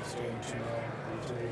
staying too long until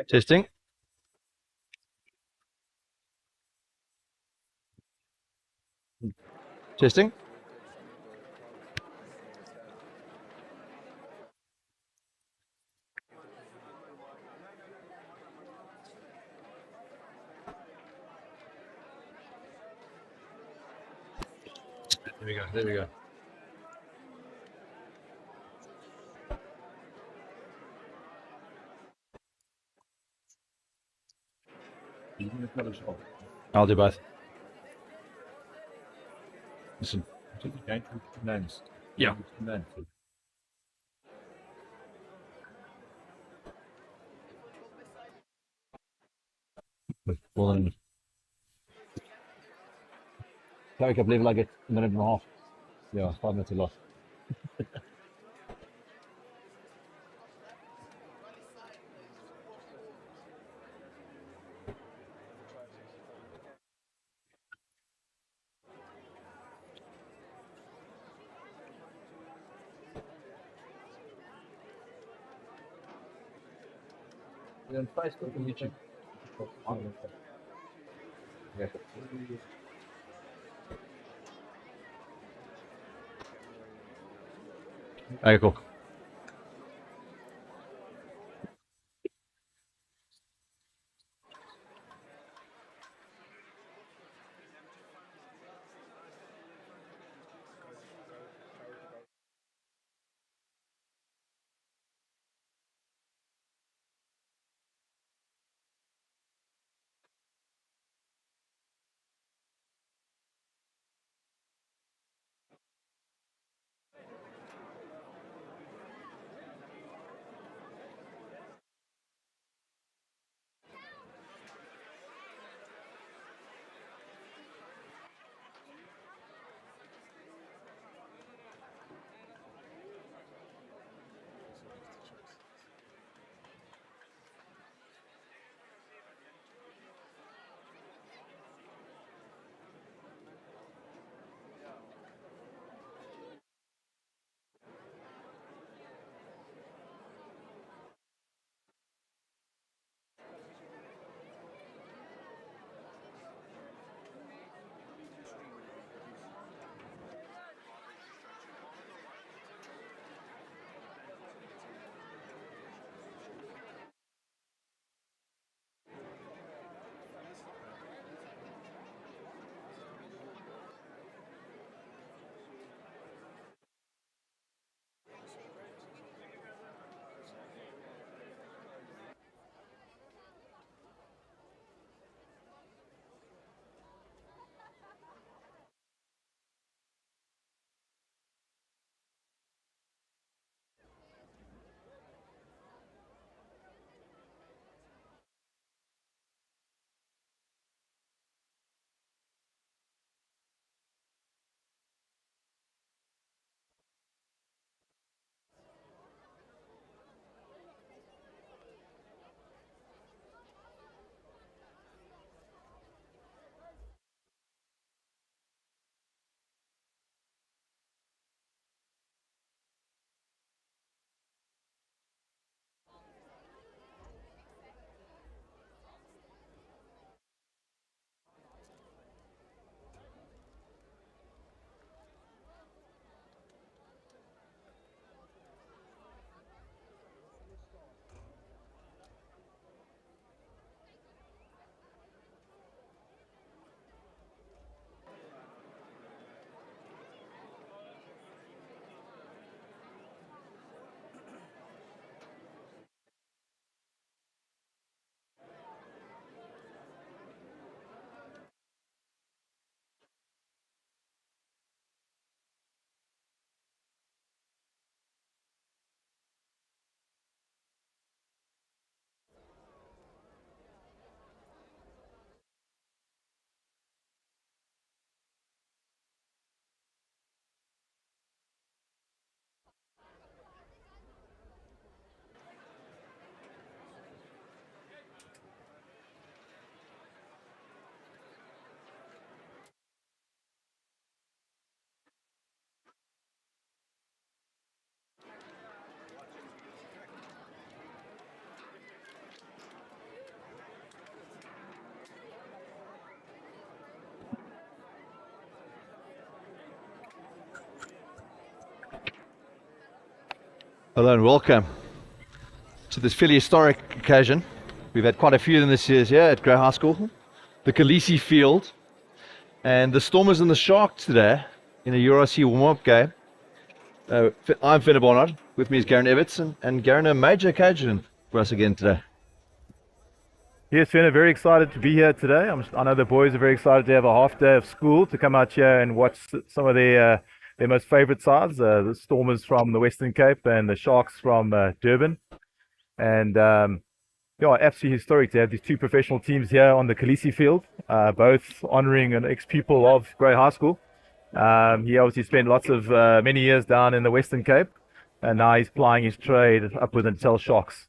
Testing. Testing. There we go. There we go. I'll do both. Listen. Yeah. Well, then, Derek, I believe I get a minute and a half. Yeah, 5 minutes a lot. On Facebook and YouTube. Yeah. Okay, cool. Hello and welcome to this fairly historic occasion. We've had quite a few of them this year here at Grey High School. The Kolisi Field. And the Stormers and the Sharks today in a URC warm-up game. I'm Fenner Barnard. With me is Garen Evertson. And Garen, a major occasion for us again today. Yes, Fenner, very excited to be here today. I know the boys are very excited to have a half day of school to come out here and watch some of their most favourite sides, the Stormers from the Western Cape and the Sharks from Durban. And absolutely historic to have these two professional teams here on the Kolisi Field, both honouring an ex-pupil of Grey High School. He obviously spent many years down in the Western Cape, and now he's plying his trade up with Intel Sharks.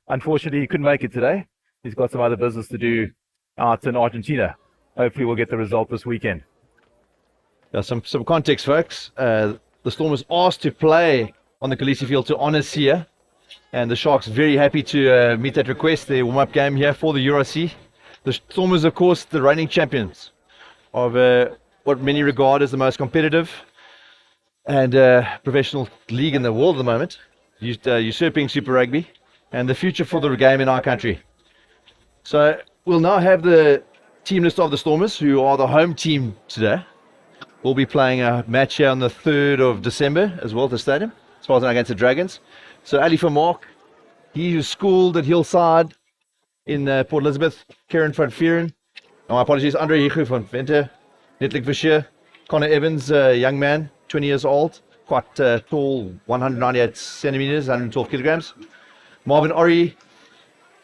Unfortunately, he couldn't make it today. He's got some other business to do out in Argentina. Hopefully we'll get the result this weekend. Yeah, some context, folks. The Stormers asked to play on the Kolisi Field to honour Sia, and the Sharks very happy to meet that request. Their warm-up game here for the URC. The Stormers, of course, the reigning champions of what many regard as the most competitive and professional league in the world at the moment, usurping Super Rugby, and the future for the game in our country. So we'll now have the team list of the Stormers, who are the home team today. We'll be playing a match here on the 3rd of December as well at the stadium, as far as I know, against the Dragons. So Ali Vermaak, he was schooled at Hillside in Port Elizabeth. Kieran van Vieren, my apologies, Andre Higu van Venter, Netlik Vischer, Connor Evans, a young man, 20 years old, quite tall, 198 centimeters, 112 kilograms. Marvin Ori,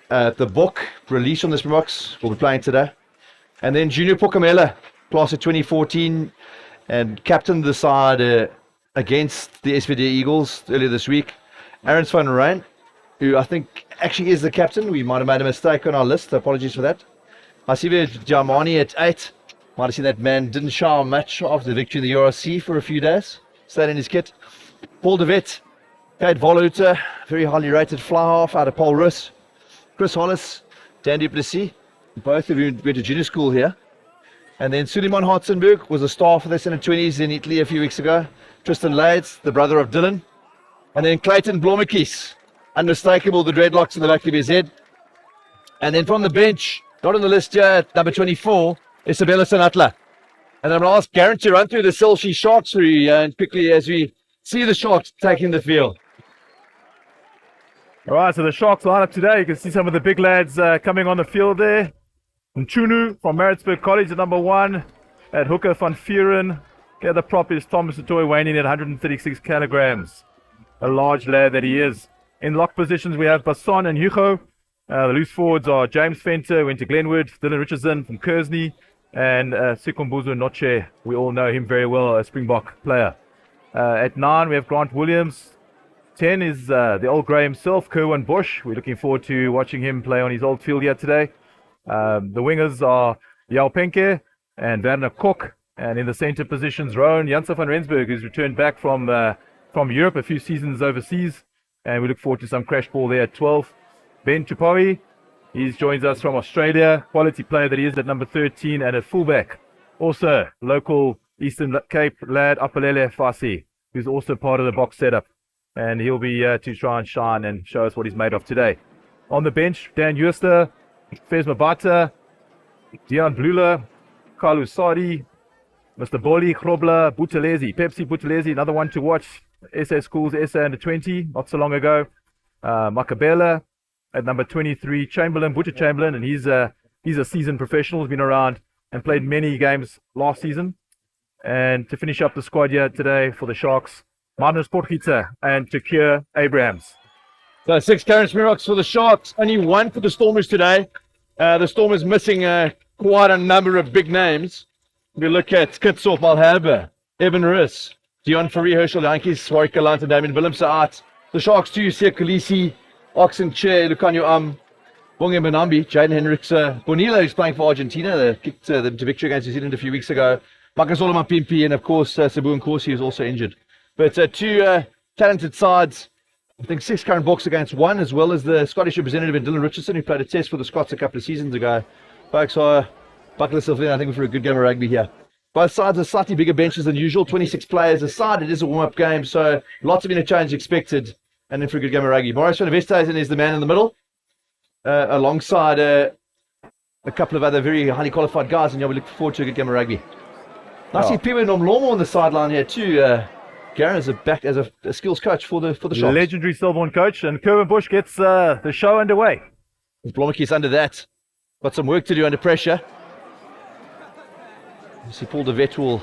the book released on the Springboks, will be playing today. And then Junior Pokamela, class of 2014, and captained the side against the SVD Eagles earlier this week. Aaron van Rijn, who I think actually is the captain. We might have made a mistake on our list. Apologies for that. Hasibe Jamani at 8. Might have seen that man didn't shower much after the victory in the URC for a few days. Stayed in his kit. Paul de Wet, Kate Voluter, very highly rated fly half out of Paul Rus. Chris Hollis, Dan du Plessis, both of you went to junior school here. And then Suleiman Hartzenberg was a star for the Under-20s in Italy a few weeks ago. Tristan Lades, the brother of Dylan. And then Clayton Blommekies, unmistakable, the dreadlocks in the back of his head. And then from the bench, not on the list here, at number 24, Isabella Sanatla. And I'm going to ask Garen to run through the Selshi Sharks for you and quickly as we see the Sharks taking the field. All right, so the Sharks lineup today, you can see some of the big lads coming on the field there. Nchunu from Maritzburg College at number 1. At hooker, Van Vieren. The other prop is Thomas Atoy, weighing in at 136 kilograms. A large lad that he is. In lock positions, we have Basson and Hugo. The loose forwards are James Fenter, went to Glenwood, Dylan Richardson from Kersney, and Sikombuzo Noche. We all know him very well, a Springbok player. At 9, we have Grant Williams. 10 is the old grey himself, Kerwin Bush. We're looking forward to watching him play on his old field here today. The wingers are Yao Penke and Werner Kok. And in the centre positions, Rowan Janssen van Rensburg, who's returned back from Europe, a few seasons overseas. And we look forward to some crash ball there at 12. Ben Chupawi, he joins us from Australia. Quality player that he is at number 13. And at fullback, also local Eastern Cape lad, Apalele Fasi, who's also part of the box setup. And he'll be to try and shine and show us what he's made of today. On the bench, Dan Jooster, Fez Mabata, Dion Blula, Carlo Sadi, Mr. Boli, Krobla, Buthelezi, Pepsi Buthelezi, another one to watch. SA Schools, SA Under-20, not so long ago. Makabela at number 23, Chamberlain, Butcher Chamberlain, and he's a seasoned professional. He's been around and played many games last season. And to finish up the squad here today for the Sharks, Magnus Portgieter and Takir Abrahams. So 6 current Springboks for the Sharks, only 1 for the Stormers today. The Stormers missing quite a number of big names. We look at Kitsop Malherbe, Evan Riss, Dion Fourie, Herschel Yankees, Warwick Galant, and Damien Willemse out. The Sharks too, Sia Kolisi, Oxen Che, Lucanio Bonge Benambi, Jaden Hendricks, Bonilla, who's playing for Argentina. They kicked them to victory against New Zealand a few weeks ago. Makazolo Mapimpi, and of course Sabu Nkosi, who's also injured. But 2 talented sides. I think 6 current books against 1, as well as the Scottish representative in Dylan Richardson, who played a test for the Scots a couple of seasons ago. Folks are buckle yourself in, I think, for a good game of rugby here. Both sides are slightly bigger benches than usual, 26 players a side. It is a warm-up game, so lots of interchange expected. and in for a good game of rugby. Morris van der Westhuizen is the man in the middle, alongside a couple of other very highly qualified guys, and we look forward to a good game of rugby. I see Piwe Nomlomo on the sideline here too. Garen is a skills coach for the Sharks. Legendary Selborne coach, and Kerwin Bush gets the show underway. Blommetjies under that. Got some work to do under pressure. You see Paul de Wet will...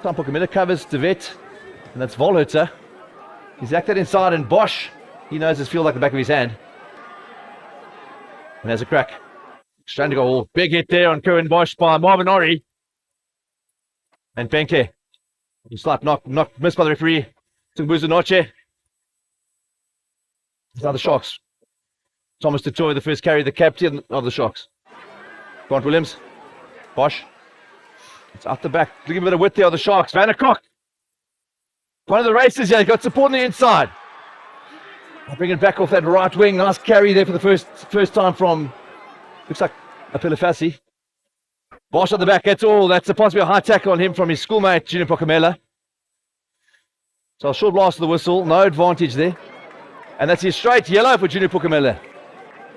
Tampo Camilla covers de Wet, and that's Volhutzer. He's acted inside, and Bosch, he knows his field like the back of his hand. And there's a crack. Trying to go, big hit there on Kerwin Bosch by Marvin Ori. And Benke. Slight knock missed by the referee. Tumbuzu Noche. Now the Sharks. Thomas Tutoy, the first carry, the captain of the Sharks. Grant Williams. Bosch. It's out the back. Looking a bit of width there on the Sharks. Van der Kok. One of the races here. He got support on the inside. I'll bring it back off that right wing. Nice carry there for the first time from, looks like Apilafasi. Bosch at the back. That's all. That's supposed to be a high tackle on him from his schoolmate, Junior Pokamela. So a short blast of the whistle. No advantage there. And that's his straight yellow for Junior Pokamela.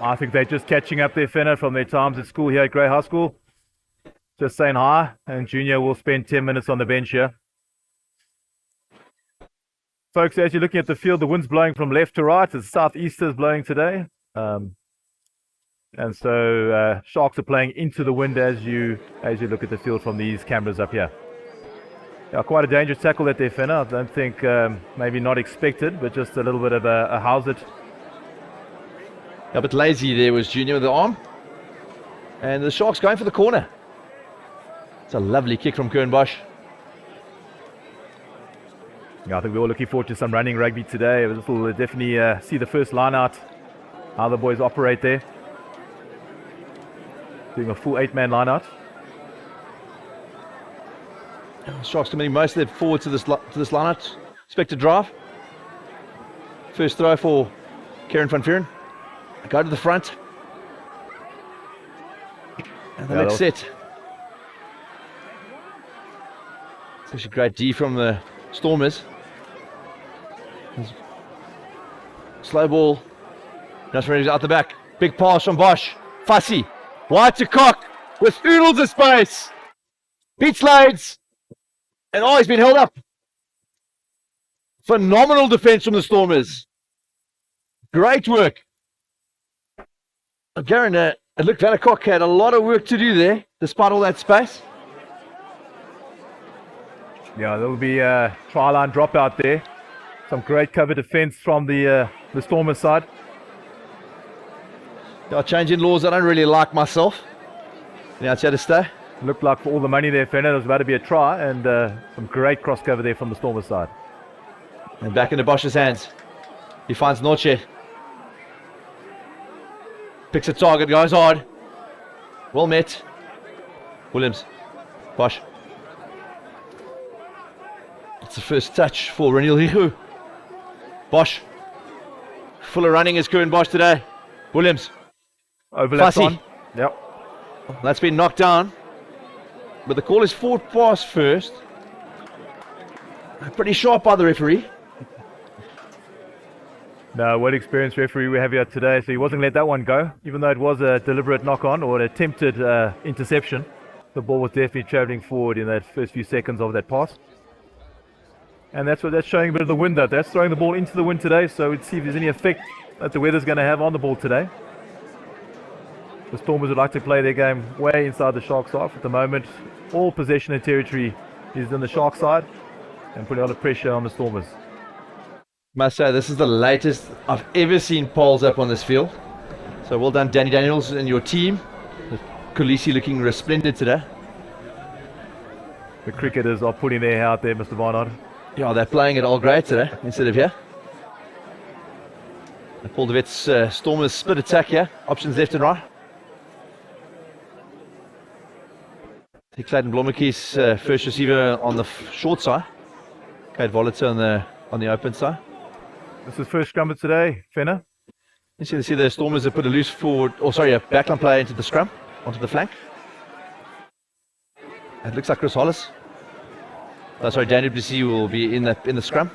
I think they're just catching up their finna from their times at school here at Grey High School. Just saying hi, and Junior will spend 10 minutes on the bench here. Folks, as you're looking at the field, the wind's blowing from left to right. The southeasters blowing today. And so Sharks are playing into the wind as you look at the field from these cameras up here. Yeah, quite a dangerous tackle at their finna. I don't think, maybe not expected, but just a little bit of a hazard. A bit lazy there was Junior with the arm. And the Sharks going for the corner. It's a lovely kick from Kern Bosch. Yeah, I think we're all looking forward to some running rugby today. This will definitely see the first line out, how the boys operate there. Doing a full 8-man line out. Sharks committing most of their forward to this line out. Expected drive. First throw for Kieran van Vuren. Go to the front. And the next set. It's actually great D from the Stormers. Slow ball. Just ready out the back. Big pass from Bosch. Fussy. Wide to Cock. With oodles of space. Pete Slades. And he's been held up. Phenomenal defense from the Stormers. Great work. Garen, look, Van der Kok had a lot of work to do there, despite all that space. Yeah, there will be a try line dropout there. Some great cover defense from the Stormers side. Yeah, changing laws I don't really like myself. Now it's here to stay. Looked like for all the money there, Fenner, there was about to be a try, and some great cross cover there from the Stormers side. And back into Bosch's hands. He finds Noche. Picks a target, goes hard. Well met. Williams. Bosch. It's the first touch for Reniel Higu. Bosch. Fuller running is Kieran Bosch today. Williams. Overlaps on. Yep. That's been knocked down. But the call is forward pass first. Pretty sharp by the referee. No, well experienced referee we have here today, so he wasn't going to let that one go, even though it was a deliberate knock-on or an attempted interception. The ball was definitely travelling forward in that first few seconds of that pass. And that's showing a bit of the wind though. That's throwing the ball into the wind today, so we'll see if there's any effect that the weather's going to have on the ball today. The Stormers would like to play their game way inside the Sharks half. At the moment, all possession and territory is on the Sharks side and putting a lot of pressure on the Stormers. Must say, this is the latest I've ever seen poles up on this field. So well done, Danny Daniels and your team. Kolisi looking resplendent today. The cricketers are putting their hair out there, Mr. Barnard. Yeah, they're playing it all great today instead of here. And Paul de Wet's Stormers split attack here. Options left and right. Clayton Blommetjies first receiver on the short side. Kate Voliter on the open side. This is first scrum of today, Fenner. You see the Stormers have put a loose forward, a backline player into the scrum, onto the flank. It looks like Chris Hollis. Daniel Duplessis will be in the scrum.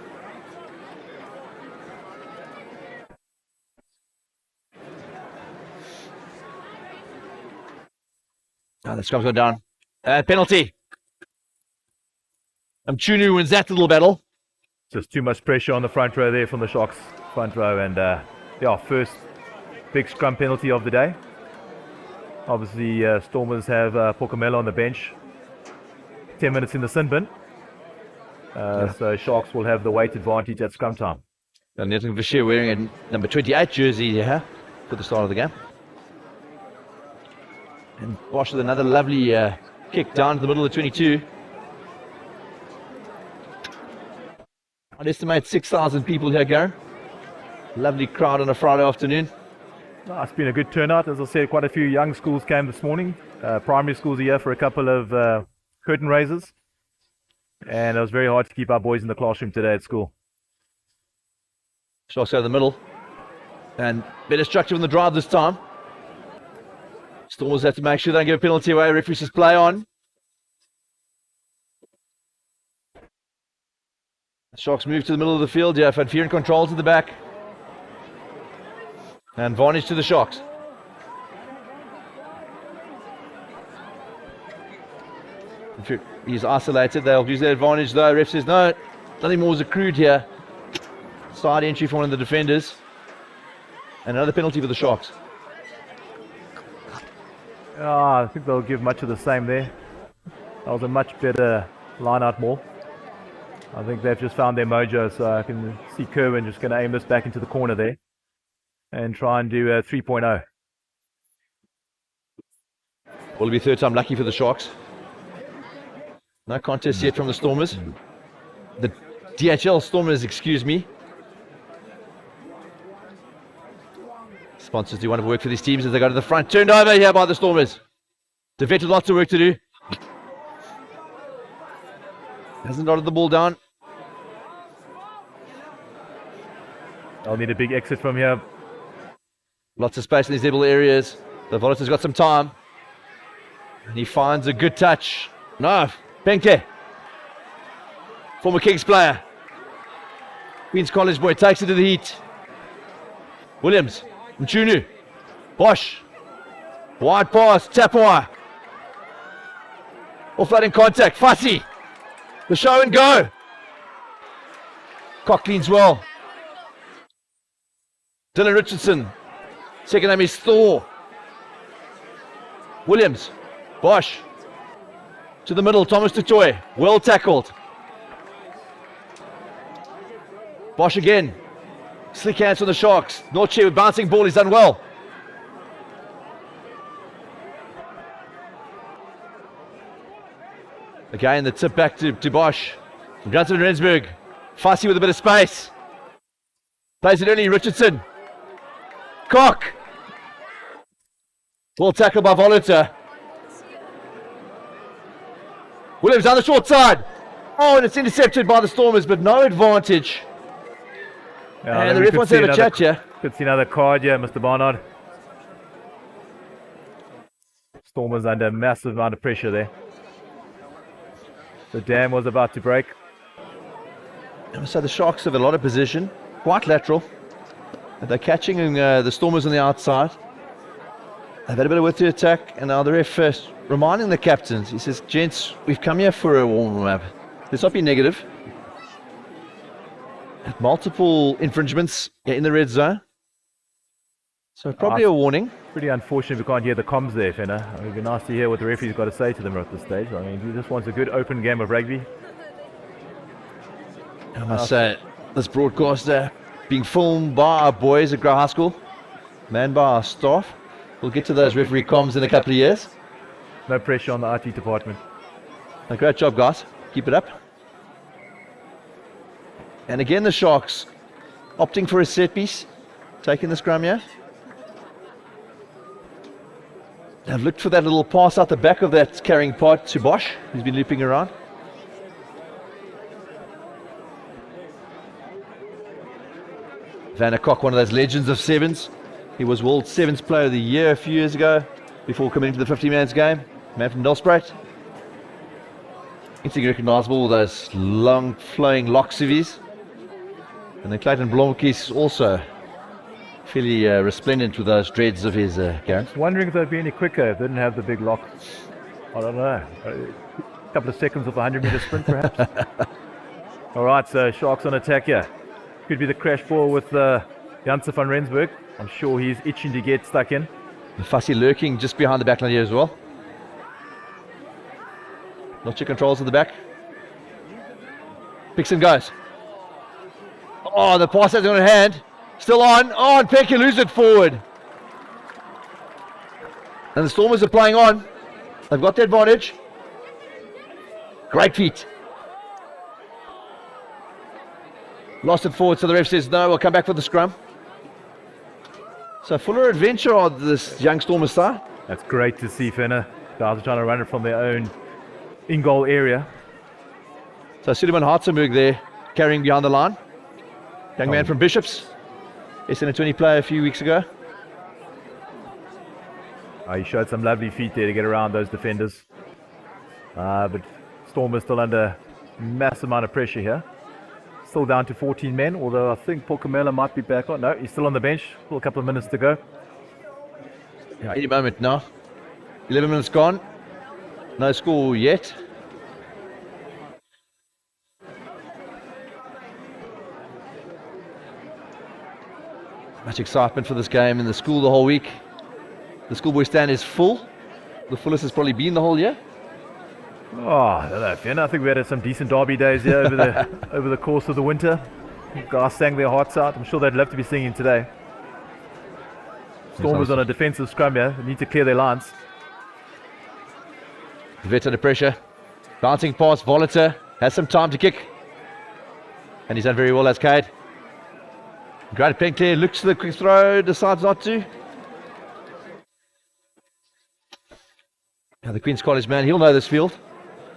the scrum's gone down. Penalty. Chunu wins that little battle. Just too much pressure on the front row there from the Sharks front row, and yeah, first big scrum penalty of the day. Obviously, Stormers have Pokamela on the bench. 10 minutes in the sin bin. So Sharks will have the weight advantage at scrum time. And Nathan Vischer wearing a number 28 jersey here for the start of the game. And Bosch with another lovely kick down to the middle of the 22. I'd estimate 6,000 people here, Garen. Lovely crowd on a Friday afternoon. It's been a good turnout. As I said, quite a few young schools came this morning. Primary schools are here for a couple of curtain raisers. And it was very hard to keep our boys in the classroom today at school. Sharks out of the middle. And better structure on the drive this time. Stormers have to make sure they don't give a penalty away. Referee says play on. Sharks move to the middle of the field. Yeah, Van Vieren control to the back. And Varnish to the Sharks. He's isolated. They'll use their advantage though. Ref says no, nothing more was accrued here. Side entry for one of the defenders. And another penalty for the Sharks. I think they'll give much of the same there. That was a much better line-out ball. I think they've just found their mojo, so I can see Kerwin just going to aim this back into the corner there and try and do a 3.0. Will it be third time lucky for the Sharks? No contest yet from the Stormers. The DHL Stormers, excuse me. Sponsors do wonderful work for these teams as they go to the front. Turned over here by the Stormers. The vet with lots of work to do. Hasn't dotted the ball down. I'll need a big exit from here. Lots of space in these little areas. The Volunteer's got some time. And he finds a good touch. No, Benke. Former Kings player. Queen's College boy takes it to the heat. Williams. Mchunu. Bosch. Wide pass. Tapua. Offloading contact. Fussy. The show and go. Cock cleans well. Dylan Richardson. Second name is Thor. Williams. Bosch. To the middle. Thomas Tutoy. Well tackled. Bosch again. Slick hands for the Sharks. Norche with bouncing ball. He's done well. Again, the tip back to Bosch. From Johnson and Rensburg. Fussy with a bit of space. Plays it early. Richardson. Cock. Well tackled by Volunteer. Williams on the short side. Oh, and it's intercepted by the Stormers, but no advantage. Yeah, and the ref wants to have a chat here. Could see another card here, Mr. Barnard. Stormers under a massive amount of pressure there. The dam was about to break. So the Sharks have a lot of position, quite lateral. They're catching the Stormers on the outside. They've had a bit of work to attack, and now the ref first reminding the captains. He says, gents, we've come here for a warm-up. Let's not be negative. Multiple infringements in the red zone. So probably a warning. Pretty unfortunate we can't hear the comms there, Fenner. It would be nice to hear what the referee's got to say to them at this stage. I mean, he just wants a good open game of rugby. I must say, this broadcaster being filmed by our boys at Grau High School, manned by our staff. We'll get to those referee comms in a couple of years. No pressure on the RT department. A great job, guys. Keep it up. And again, the Sharks opting for a set piece, taking the scrum here. They've looked for that little pass out the back of that carrying pod to Bosch, who's been looping around. Van der Kok, one of those legends of sevens. He was World Sevens Player of the Year a few years ago, before coming into the 50-man's game. Man from Nelspruit. Instantly recognisable with those long flowing locks of his. And then Clayton Blomkies also fairly resplendent with those dreads of his, Garen. Wondering if they'd be any quicker if they didn't have the big lock. I don't know. A couple of seconds of a 100-meter sprint, perhaps. All right, so Sharks on attack here. Could be the crash ball with Janse van Rensburg. I'm sure he's itching to get stuck in. Fussy lurking just behind the back line here as well. Not your controls at the back. Picks and goes. Oh, the pass has it on hand. Still on. Oh, and Peke loses it forward. And the Stormers are playing on. They've got the advantage. Great feet. Lost it forward, so the ref says no, we'll come back for the scrum. So fuller adventure on this young Stormers side. That's great to see, Fenner. Guys are trying to run it from their own in-goal area. So Suleiman Hartzenberg there, carrying behind the line. Young man from Bishops. SN20 player a few weeks ago. He showed some lovely feet there to get around those defenders. But Stormers still under massive amount of pressure here. Still down to 14 men, although I think Pokamela might be back on. No, he's still on the bench. Still a couple of minutes to go. Yeah, any moment now. 11 minutes gone. No score yet. Much excitement for this game in the school the whole week. The schoolboy stand is full. The fullest has probably been the whole year. Oh, I don't know, Finn. I think we had some decent derby days here over the course of the winter. Guys sang their hearts out. I'm sure they'd love to be singing today. Stormers on a defensive scrum here. They need to clear their lines. Vets under pressure. Bouncing pass. Volater has some time to kick. And he's done very well as Cade. Great Penkler looks to the quick throw, decides not to. Now the Queen's College man, he'll know this field.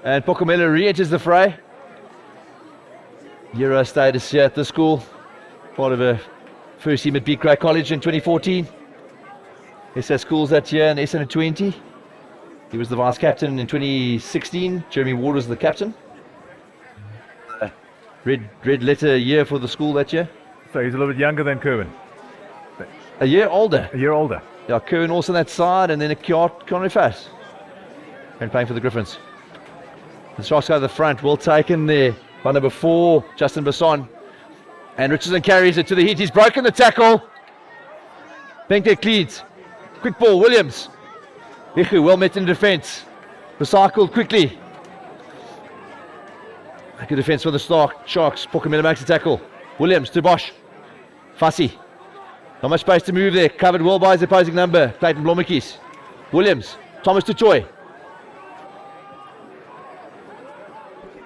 And Pokamela re-enters the fray. Euro status here at the school. Part of a first team at Beat College in 2014. SS schools that year in SN20. He was the vice captain in 2016. Jeremy Ward was the captain. Red letter year for the school that year. So he's a little bit younger than Kerwin. A year older. A year older. Yeah, Kerwin also on that side, and then a Connery Fass. And playing for the Griffins. The Sharks go to the front, well taken there by number 4, Justin Basson. And Richardson carries it to the heat. He's broken the tackle. Penkler cleats. Quick ball, Williams. Ichu well met in defence. Recycled quickly. A good defence for the Sharks. Pokamela makes the tackle. Williams to Bosch. Fussy. Not much space to move there. Covered well by his opposing number, Clayton Blommetjies. Williams. Thomas to Choi.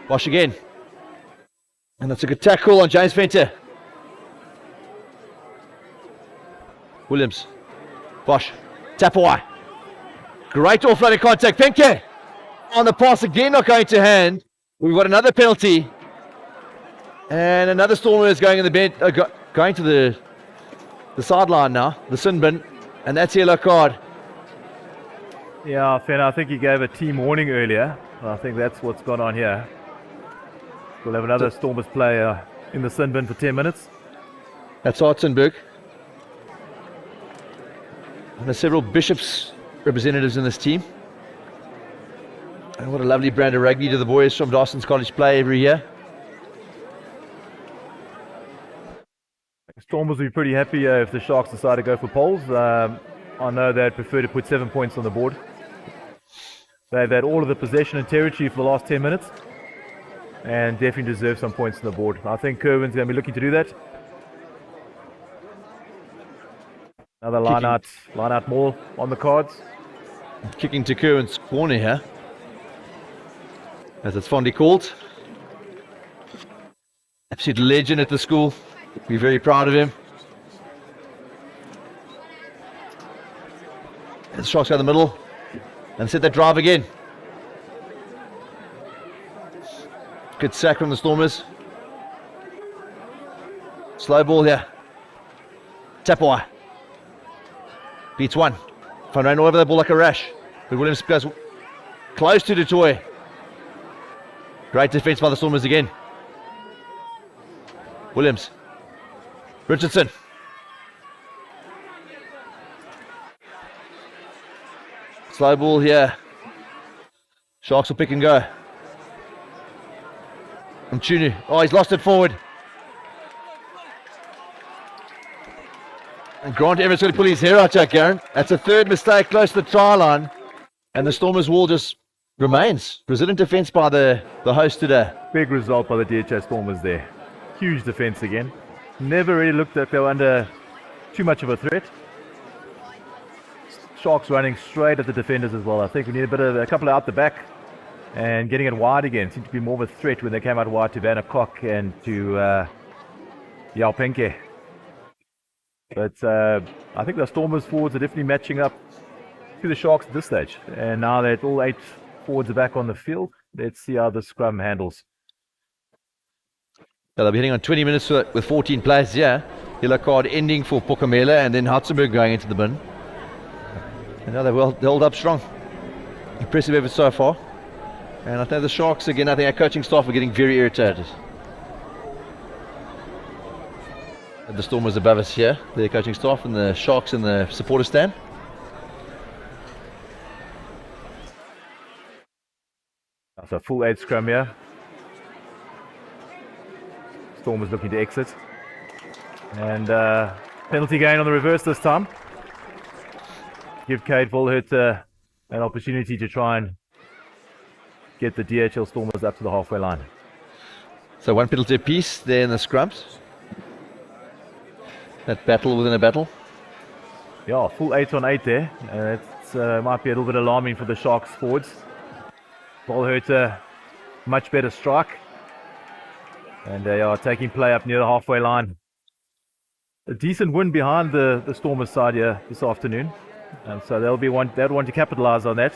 Bosch again. And that's a good tackle on James Venter. Williams. Bosch. Tapawai. Great offloading contact. Penke on the pass again, not going to hand. We've got another penalty. And another Stormer is going in the bed, going to the sideline now, the sin bin. And that's a yellow card. Yeah, Finn, I think he gave a team warning earlier. I think that's what's gone on here. We'll have another Stormers player in the sin bin for 10 minutes. That's Hartzenberg. And there's several Bishops representatives in this team. And what a lovely brand of rugby do the boys from Dawson's College play every year. Stormers will be pretty happy if the Sharks decide to go for poles. I know they'd prefer to put 7 points on the board. They've had all of the possession and territory for the last 10 minutes. And definitely deserve some points on the board. I think Kerwin's going to be looking to do that. Another line out more on the cards. Kicking to Kerwin's corner here. As it's fondly called. Absolute legend at the school. We're very proud of him. And the Sharks go in the middle. And set that drive again. Good sack from the Stormers. Slow ball here. Tapawai. Beats one. Van Rijn all over that ball like a rash. But Williams goes close to Dutoy. Great defence by the Stormers again. Williams. Richardson. Slow ball here. Sharks will pick and go. Mchunu. Oh, he's lost it forward. And Grant Everett's going to pull his hair out, Jack Garron. That's a third mistake close to the try line. And the Stormers' wall just remains. Resilient defence by the host today. Big result by the DHL Stormers there. Huge defence again. Never really looked like they were under too much of a threat. Sharks running straight at the defenders as well. I think we need a couple out the back and getting it wide again. Seemed to be more of a threat when they came out wide to Vanna Kok and to Yaupenke. But I think the Stormers forwards are definitely matching up to the Sharks at this stage. And now that all 8 forwards are back on the field, let's see how the scrum handles. Yeah, they'll be hitting on 20 minutes with 14 players here. Yellow card ending for Pokamela and then Hartzenberg going into the bin. And now they've held up strong. Impressive effort so far. And I think the Sharks, again, I think our coaching staff are getting very irritated. And the Stormers above us here, their coaching staff, and the Sharks in the supporter stand. That's a full 8 scrum here. Stormers looking to exit. And penalty gain on the reverse this time. Give Cade Volhert an opportunity to try and get the DHL Stormers up to the halfway line. So 1 penalty apiece there in the scrums. That battle within a battle. Yeah, full 8 on 8 there. It might be a little bit alarming for the Sharks forwards. Volhert, much better strike. And they are taking play up near the halfway line. A decent win behind the Stormers side here this afternoon. And so they'll want to capitalize on that.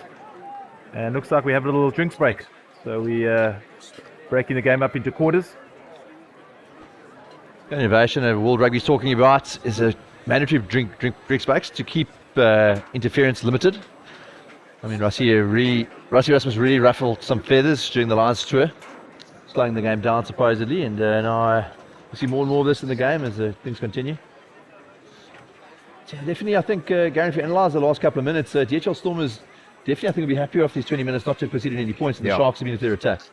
And looks like we have a little drinks break. So we breaking the game up into quarters. The innovation that World Rugby is talking about is a mandatory drinks breaks to keep interference limited. I mean, Rassie Rasmus really ruffled some feathers during the Lions tour, slowing the game down supposedly, and now we see more and more of this in the game as things continue. Yeah, definitely, I think, Gary, if you analyse the last couple of minutes, DHL Stormers definitely, I think, will be happy after these 20 minutes not to have conceded any points, and the Sharks have been with their attacks.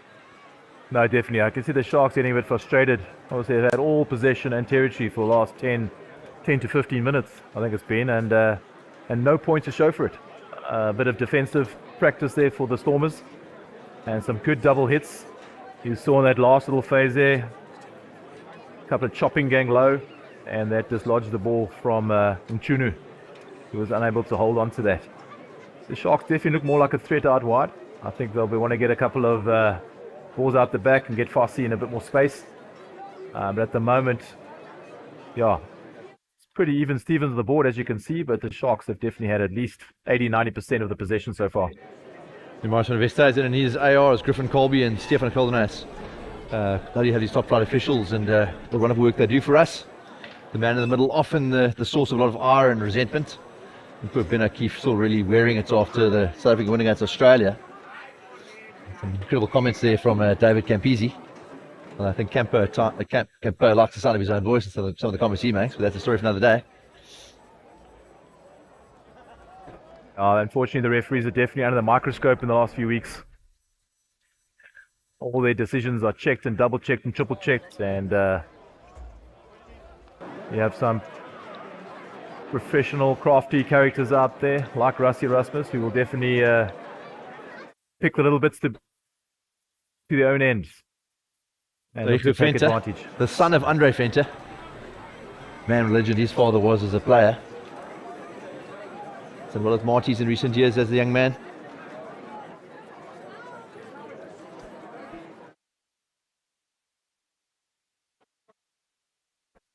No, definitely. I can see the Sharks getting a bit frustrated. Obviously, they've had all possession and territory for the last 10 to 15 minutes, I think it's been, and no points to show for it. A bit of defensive practice there for the Stormers, and some good double hits. You saw in that last little phase there, a couple of chopping going low, and that dislodged the ball from Mchunu, who was unable to hold on to that. The Sharks definitely look more like a threat out wide. I think they'll want to get a couple of balls out the back and get Fassi in a bit more space. But at the moment, yeah, it's pretty even Stevens on the board, as you can see, but the Sharks have definitely had at least 80-90% of the possession so far. Martin Vestazen and his ARs, Griffin Colby and Stefan Koldenas. They have these top flight officials and the wonderful work they do for us. The man in the middle, often the source of a lot of ire and resentment. And poor Ben O'Keefe still really wearing it after the South African win against Australia. Some incredible comments there from David Campisi. And I think Campo likes the sound of his own voice instead of some of the comments he makes, but that's a story for another day. Unfortunately, the referees are definitely under the microscope in the last few weeks. All their decisions are checked and double-checked and triple-checked, and you have some professional, crafty characters out there, like Rassie Rasmus, who will definitely pick the little bits to their own ends. And look to take advantage. The son of Andre Venter. Man legend his father was as a player. As well as Marty's in recent years as a young man.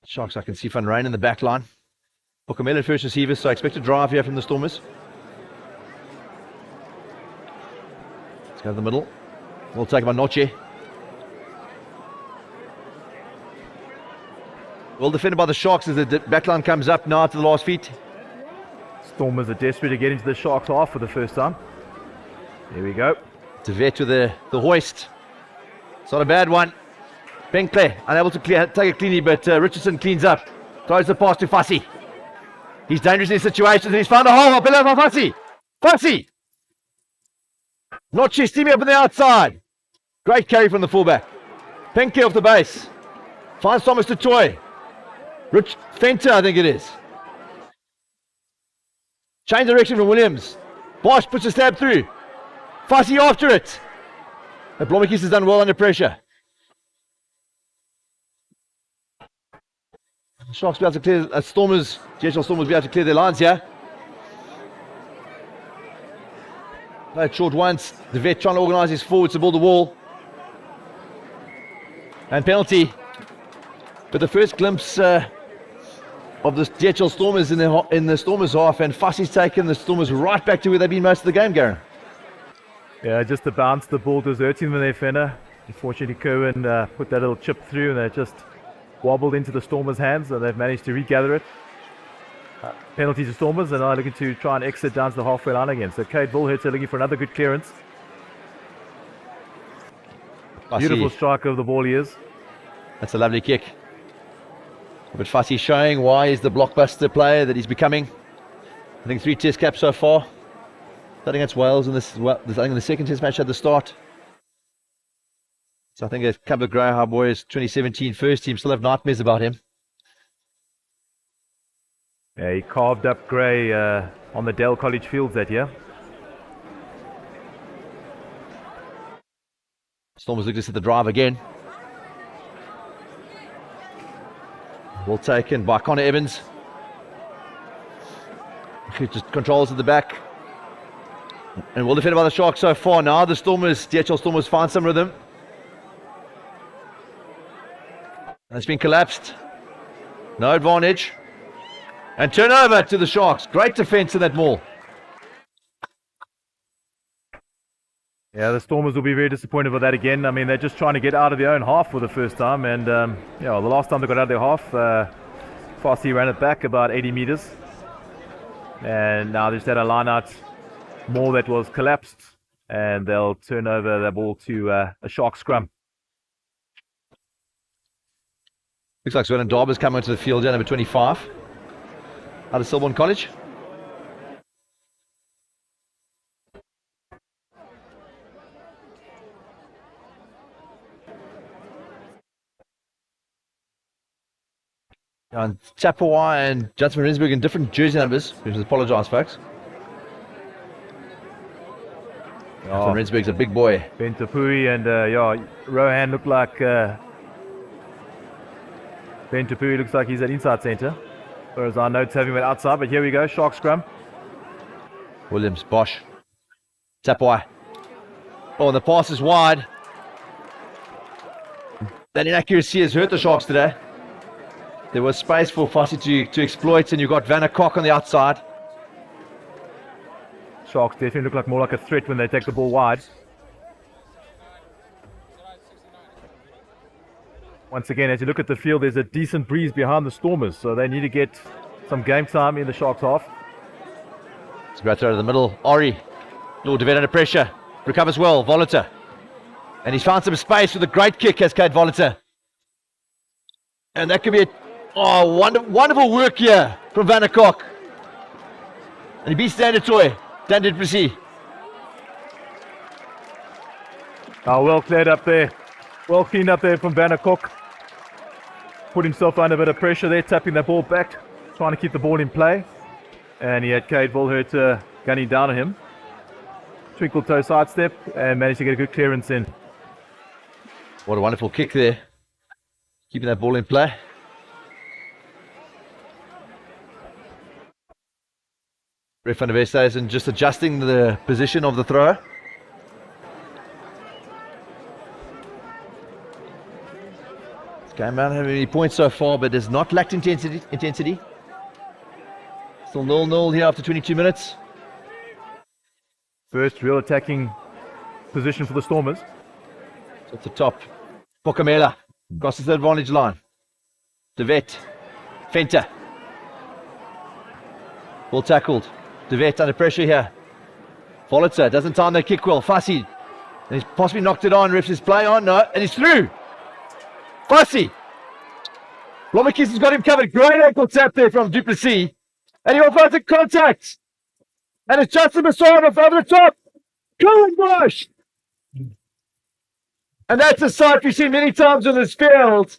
Sharks, I can see Van Ryn in the back line. Pokamela at first receiver, so I expect a drive here from the Stormers. Let's go to the middle. We'll take him on Noche. Well defended by the Sharks as the backline comes up now to the last feet. Stormers are desperate to get into the Sharks half for the first time. There we go. DeVet with the hoist. It's not a bad one. Benkley unable to take it cleanly, but Richardson cleans up. Throws the pass to Fassi. He's dangerous in situations and he's found a hole below for Fassi. Fassi! Not Chistimi up on the outside. Great carry from the fullback. Penke off the base. Finds Thomas to Toy. Rich Fenter, I think it is. Change direction from Williams. Bosch puts a stab through. Fussy after it. And Blommetjies has done well under pressure. Sharks be able to clear, DHL Stormers be able to clear their lines here. Played short once. The vet trying to organise his forwards to build the wall. And penalty. But the first glimpse of the DHL Stormers in the Stormers half, and Fussy's taken the Stormers right back to where they've been most of the game, Garen. Yeah, just the bounce, the ball deserting them there, Fenner. Unfortunately, Kerwin put that little chip through, and they just wobbled into the Stormers' hands, and they've managed to regather it. Penalty to Stormers, and are looking to try and exit down to the halfway line again. So Cade Volherter looking for another good clearance. Beautiful strike over the ball he is. That's a lovely kick. But Fussy showing why he's the blockbuster player that he's becoming. I think 3 test caps so far. Starting against Wales in this, I think in the second test match at the start. So I think a couple of Greyhound boys, 2017 first team, still have nightmares about him. Yeah, he carved up Gray on the Dale College fields that year. Stormers look to set the drive again. Ball taken by Connor Evans. He just controls at the back. And well defended by the Sharks so far. Now the DHL Stormers find some rhythm. And it's been collapsed. No advantage. And turnover to the Sharks. Great defense in that maul. Yeah, the Stormers will be very disappointed with that again. I mean, they're just trying to get out of their own half for the first time. And, the last time they got out of their half, Farsi ran it back about 80 meters. And now they just had a line out maul that was collapsed. And they'll turn over the ball to a Shark scrum. Looks like Sweden Darby's coming onto the field here, number 25. Out of Selborne College. And Chapawai and Johnson Rinsburg in different jersey numbers. We just apologise, folks. Oh, Rinsburg's a big boy. Ben Tapui and Rohan look like Ben Tapui looks like he's at inside centre. Whereas our notes have him at outside, but here we go, Shark scrum. Williams, Bosch. Chapawai. Oh, and the pass is wide. That inaccuracy has hurt the Sharks today. There was space for Fussy to exploit, and you got Vanna Koch on the outside. Sharks definitely look like more like a threat when they take the ball wide. Once again, as you look at the field, there's a decent breeze behind the Stormers, so they need to get some game time in the Sharks half. It's a great throw to the middle. Ori. Lord Devet under pressure. Recovers well. Voliter. And he's found some space with a great kick as Kate Voliter. And that could be wonderful work here from Vanna Koch. And he beats Dan Toy. Dan did proceed. Well cleared up there. Well cleaned up there from Vanna Koch. Put himself under a bit of pressure there, tapping that ball back, trying to keep the ball in play. And he had Cade Volherter gunning down on him. Twinkle toe sidestep and managed to get a good clearance in. What a wonderful kick there. Keeping that ball in play. Ref van der Westhuizen just adjusting the position of the thrower. This game doesn't have any points so far, but has not lacked intensity. Still 0-0 here after 22 minutes. First real attacking position for the Stormers. At the top. Pokamela crosses the advantage line. De Vet. Fenter. Well tackled. De Vet under pressure here. Voliter doesn't time that kick well. Fussy. And he's possibly knocked it on. Refs his play on. No. And he's through. Fussy. Blommetjies has got him covered. Great ankle tap there from Duplessis. And he will find the contact. And it's Justin Masson over the top. Bush! And that's a sight we've seen many times on this field.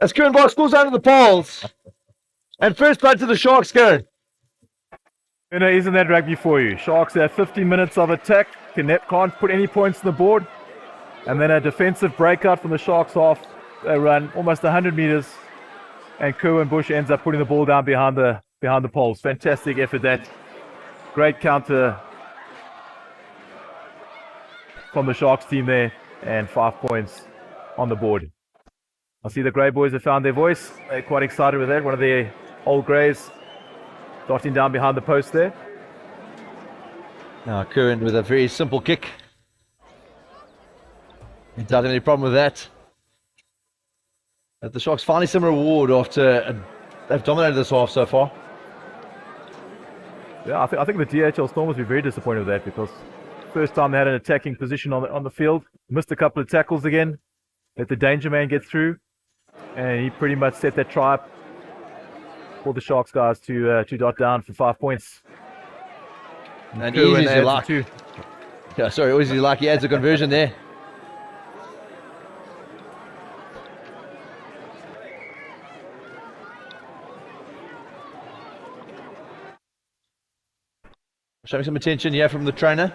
As Bush scores under the poles. And first blood to the Sharks, Karen. Isn't that rugby for you? Sharks have 15 minutes of attack, can't put any points on the board, and then a defensive breakout from the Sharks half. They run almost 100 meters, and Kerwin Bush ends up putting the ball down behind the poles. Fantastic effort that. Great counter from the Sharks team there, and 5 points on the board. I see the Grey boys have found their voice. They're quite excited with that. One of the old Greys dotting down behind the post there. Now Curran with a very simple kick. He doesn't have any problem with that. The Sharks finally some reward after they've dominated this half so far. Yeah, I think the DHL Storm must be very disappointed with that, because first time they had an attacking position on the field, missed a couple of tackles again, let the danger man get through, and he pretty much set that try up for the Sharks guys to dot down for 5 points. And easy as you like. Yeah, sorry, easy as you like. He adds a conversion there. Showing some attention here from the trainer.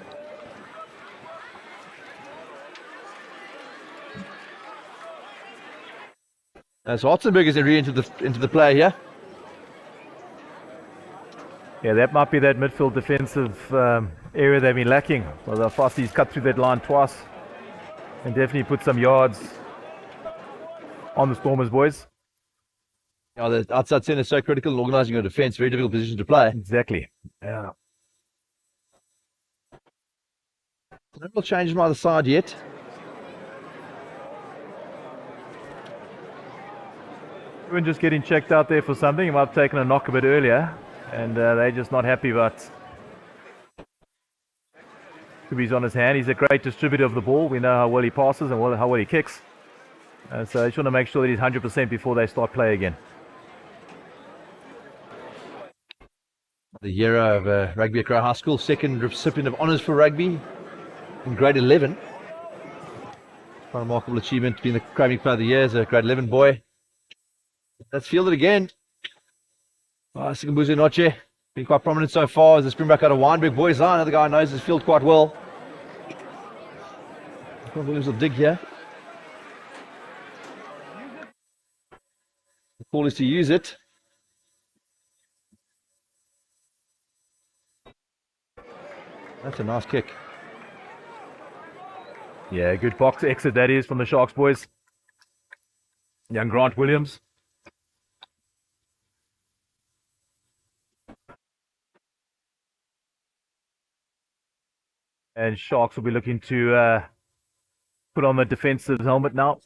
So Otzenberg is into the play here. Yeah, that might be that midfield defensive area they've been lacking. Well, the Fossies cut through that line twice and definitely put some yards on the Stormers, boys. Yeah, the outside centre is so critical in organising your defence. Very difficult position to play. Exactly. Yeah. No real change on either side yet. Everyone just getting checked out there for something. He might have taken a knock a bit earlier, and they're just not happy about Kubi's on his hand. He's a great distributor of the ball. We know how well he passes and how well he kicks. So they just want to make sure that he's 100% before they start play again. The hero of rugby at Grey High School, second recipient of honours for rugby in grade 11. Quite a remarkable achievement, being the Craving Player of the Year as a grade 11 boy. That's fielded again. Sikambuzu Noche, been quite prominent so far as the Springbok out of Wynberg boys line. Another guy knows his field quite well. Williams will dig here. The call is to use it. That's a nice kick. Yeah, good box exit that is from the Sharks boys. Young Grant Williams. And Sharks will be looking to put on the defensive helmet now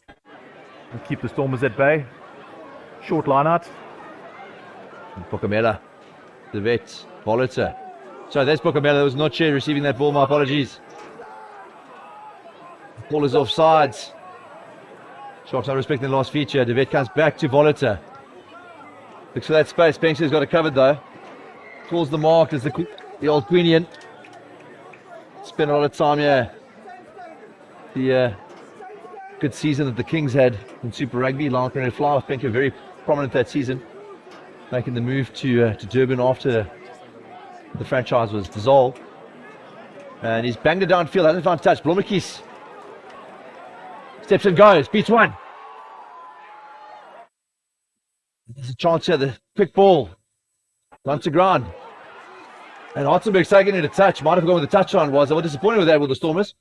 and keep the Stormers at bay. Short line out. Bokamela, the vet, Voliter. So that's Bokamela. There was Noche receiving that ball. My apologies. The ball is offsides. Sharks not respecting the last feature. De Vet comes back to Voliter. Looks for that space. Banksy's got it covered though. Calls the mark as the old Queenian. Spent a lot of time here. The good season that the Kings had in Super Rugby. Lankan and Flower, I think, are very prominent that season. Making the move to Durban after the franchise was dissolved. And he's banged it downfield. Hasn't found touch. Blommetjies steps and goes. Beats one. There's a chance here. The quick ball. Down to ground. And Otzenberg's taking it a touch. Might have gone with the touch on. Was I was disappointed with that with the Stormers.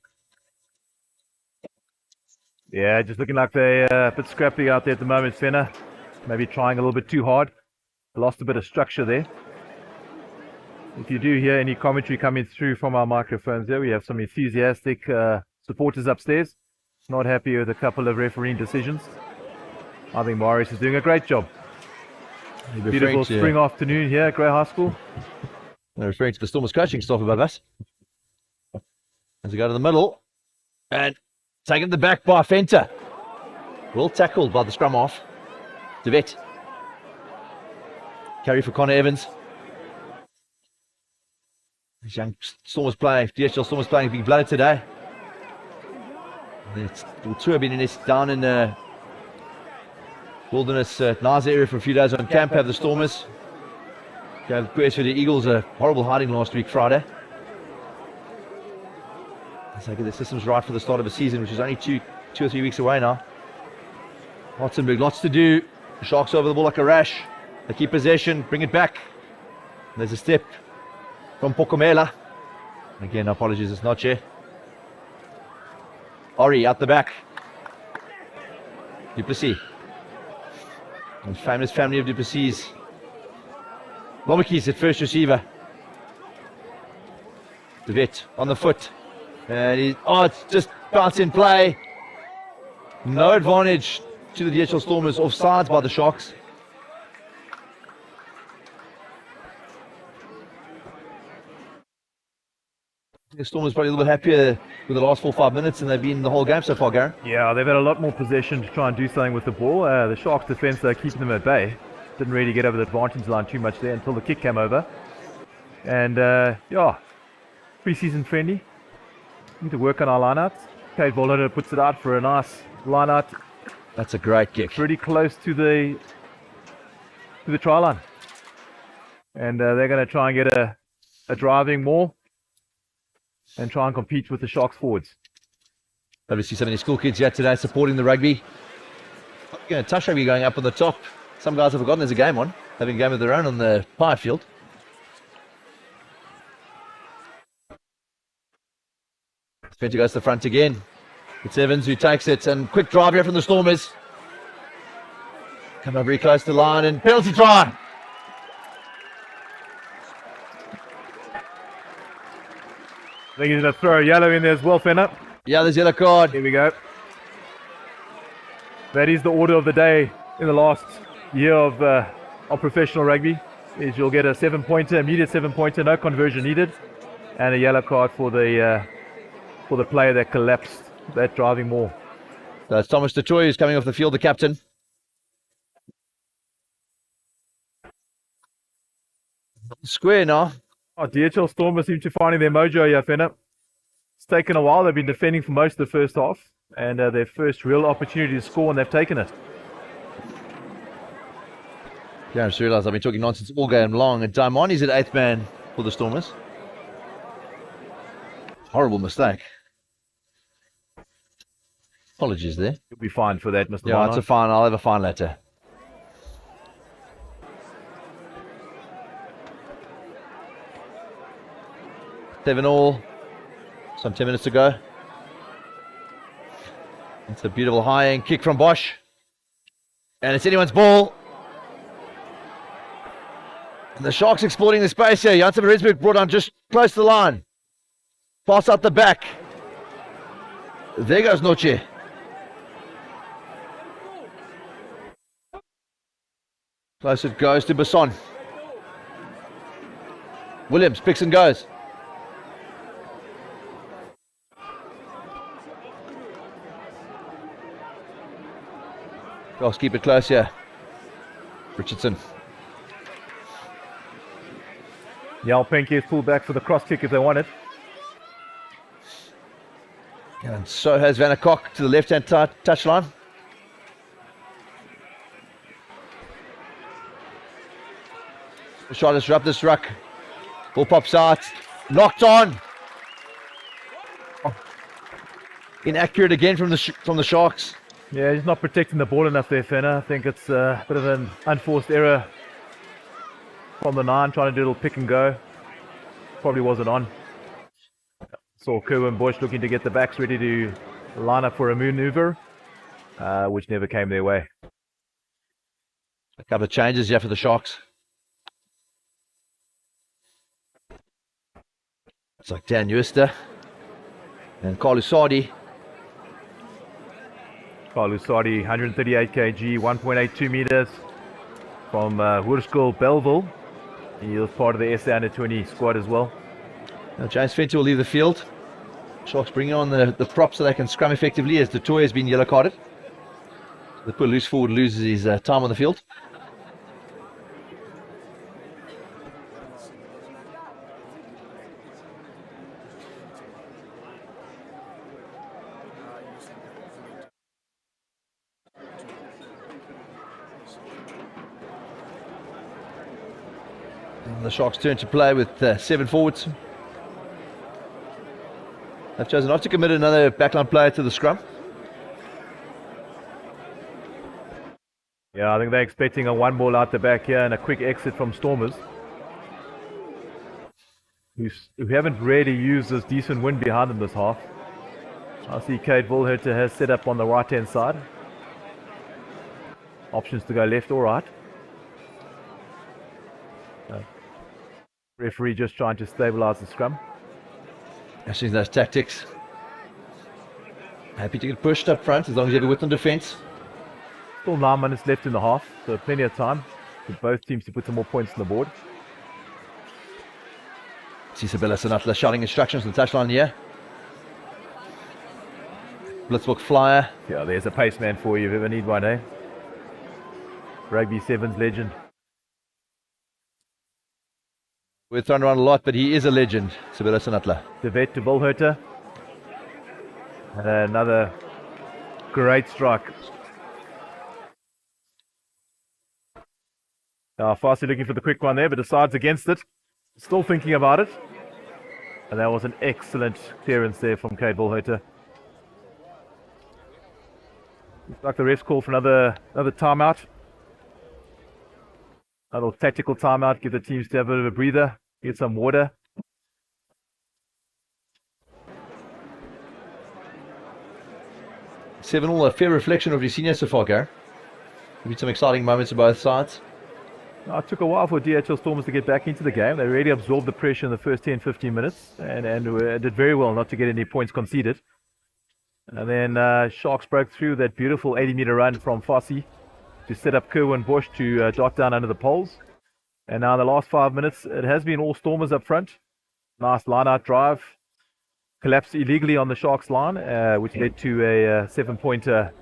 Yeah, just looking like they're a bit scrappy out there at the moment, Fenner. Maybe trying a little bit too hard. Lost a bit of structure there. If you do hear any commentary coming through from our microphones there, we have some enthusiastic supporters upstairs. Not happy with a couple of refereeing decisions. I think Morris is doing a great job. Beautiful spring afternoon here at Grey High School. They're referring to the Stormers coaching staff above us. As we go to the middle. And taken the back by Fenter. Well tackled by the scrum half. De Vet. Carry for Connor Evans. These young Stormers playing, DHL Stormers playing big blooded today. The tour been in down in Wilderness Naza area for a few days on camp. Have the Stormers. Gave quest for the Eagles a horrible hiding last week Friday. So get the systems right for the start of the season, which is only two or 3 weeks away now. Hartzenberg, lots to do. The Sharks over the ball like a rash. They keep possession, bring it back. There's a step from Pokomela. Again, apologies, it's not yet. Ori out the back. Duplessis. And famous family of Duplessis. Lomekis at first receiver. De Wet on the foot. And it's just bounce in play. No advantage to the DHL Stormers, offsides by the Sharks. The Stormers probably a little bit happier with the last 4 or 5 minutes than they've been the whole game so far, Garen. Yeah, they've had a lot more possession to try and do something with the ball. The Sharks' defense, they're keeping them at bay. Didn't really get over the advantage line too much there until the kick came over. And yeah, pre-season friendly. Need to work on our lineouts. Kate Volner puts it out for a nice lineout. That's a great kick. Pretty close to the try line. And they're going to try and get a driving more and try and compete with the Sharks forwards. Obviously, some of the school kids here today supporting the rugby. Touch rugby going up on the top. Some guys have forgotten there's a game on. Having a game of their own on the Pie Field. Spencer goes to the front again. It's Evans who takes it, and quick drive here from the Stormers. Come up very close to the line, and penalty try. I think he's going to throw a yellow in there as well, Fenner. Yeah, there's yellow card. Here we go. That is the order of the day in the last year of professional rugby. Is you'll get a 7-pointer, immediate 7-pointer, no conversion needed, and a yellow card for the player that collapsed that driving more. So it's Thomas Detroy who's coming off the field, the captain. Square now. Oh, DHL Stormers seem to be finding their mojo here, Fenner. It's taken a while. They've been defending for most of the first half, and their first real opportunity to score, and they've taken it. Yeah, I just realised I've been talking nonsense all game long, and Daimani's at 8th man for the Stormers. Horrible mistake. Apologies there. You'll be fine for that, Mr. Yeah, Barnard. it's a fine. I'll have a fine later. Seven all. Some 10 minutes to go. It's a beautiful high-end kick from Bosch. And it's anyone's ball. And the Sharks exploiting the space here. Janssen Ridsburg brought on just close to the line. Pass out the back. There goes Noche. Close it goes to Basson. Williams picks and goes. Sharks keep it close here. Richardson. Yal Penke is pulled back for the cross kick if they want it. And so has Van der Kok to the left-hand touchline. Shot disrupt this ruck. Ball pops out. Knocked on. Oh. Inaccurate again from the Sharks. Yeah, he's not protecting the ball enough there, Fenner. I think it's a bit of an unforced error from the 9, trying to do a little pick and go. Probably wasn't on. Saw Kerwin Bush looking to get the backs ready to line up for a maneuver, which never came their way. A couple of changes here for the Sharks. It's like Dan Uester and Carl Usardi. Carl Usardi, 138 kg, 1.82 meters from Hoërskool Belleville. He was part of the SA Under-20 squad as well. Now James Fenton will leave the field. Sharks bringing on the prop so they can scrum effectively as Detroit has been yellow carded. The poor loose forward loses his time on the field. And the Sharks turn to play with 7 forwards. They've chosen not to commit another backline player to the scrum. Yeah, I think they're expecting a one ball out the back here and a quick exit from Stormers, who haven't really used this decent wind behind them this half. I see Kate Volherter has set up on the right-hand side. Options to go left or right. Referee just trying to stabilize the scrum. Actually, those tactics. Happy to get pushed up front as long as you have a width on defence. Still 9 minutes left in the half, so plenty of time for both teams to put some more points on the board. Sisabella Sanatla shouting instructions on the touchline here. Blitzbook flyer. Yeah, there's a pace man for you if you ever need one, eh? Rugby Sevens legend. We're thrown around a lot, but he is a legend, Sisabella Sanatla. De Vet to Volherter. And another great strike. Farsi looking for the quick one there, but decides against it. Still thinking about it. And that was an excellent clearance there from Kate Volherter. Looks like the ref's call for another timeout. A little tactical timeout, give the teams to have a bit of a breather, get some water. Seven all, a fair reflection of your senior so far, Gar. Maybe some exciting moments on both sides. It took a while for DHL Stormers to get back into the game. They really absorbed the pressure in the first 10-15 minutes and did very well not to get any points conceded. And then Sharks broke through that beautiful 80-meter run from Farsi to set up Kerwin Bush to dot down under the poles. And now in the last 5 minutes, it has been all Stormers up front. Nice line-out drive. Collapsed illegally on the Sharks line, which led to a 7-pointer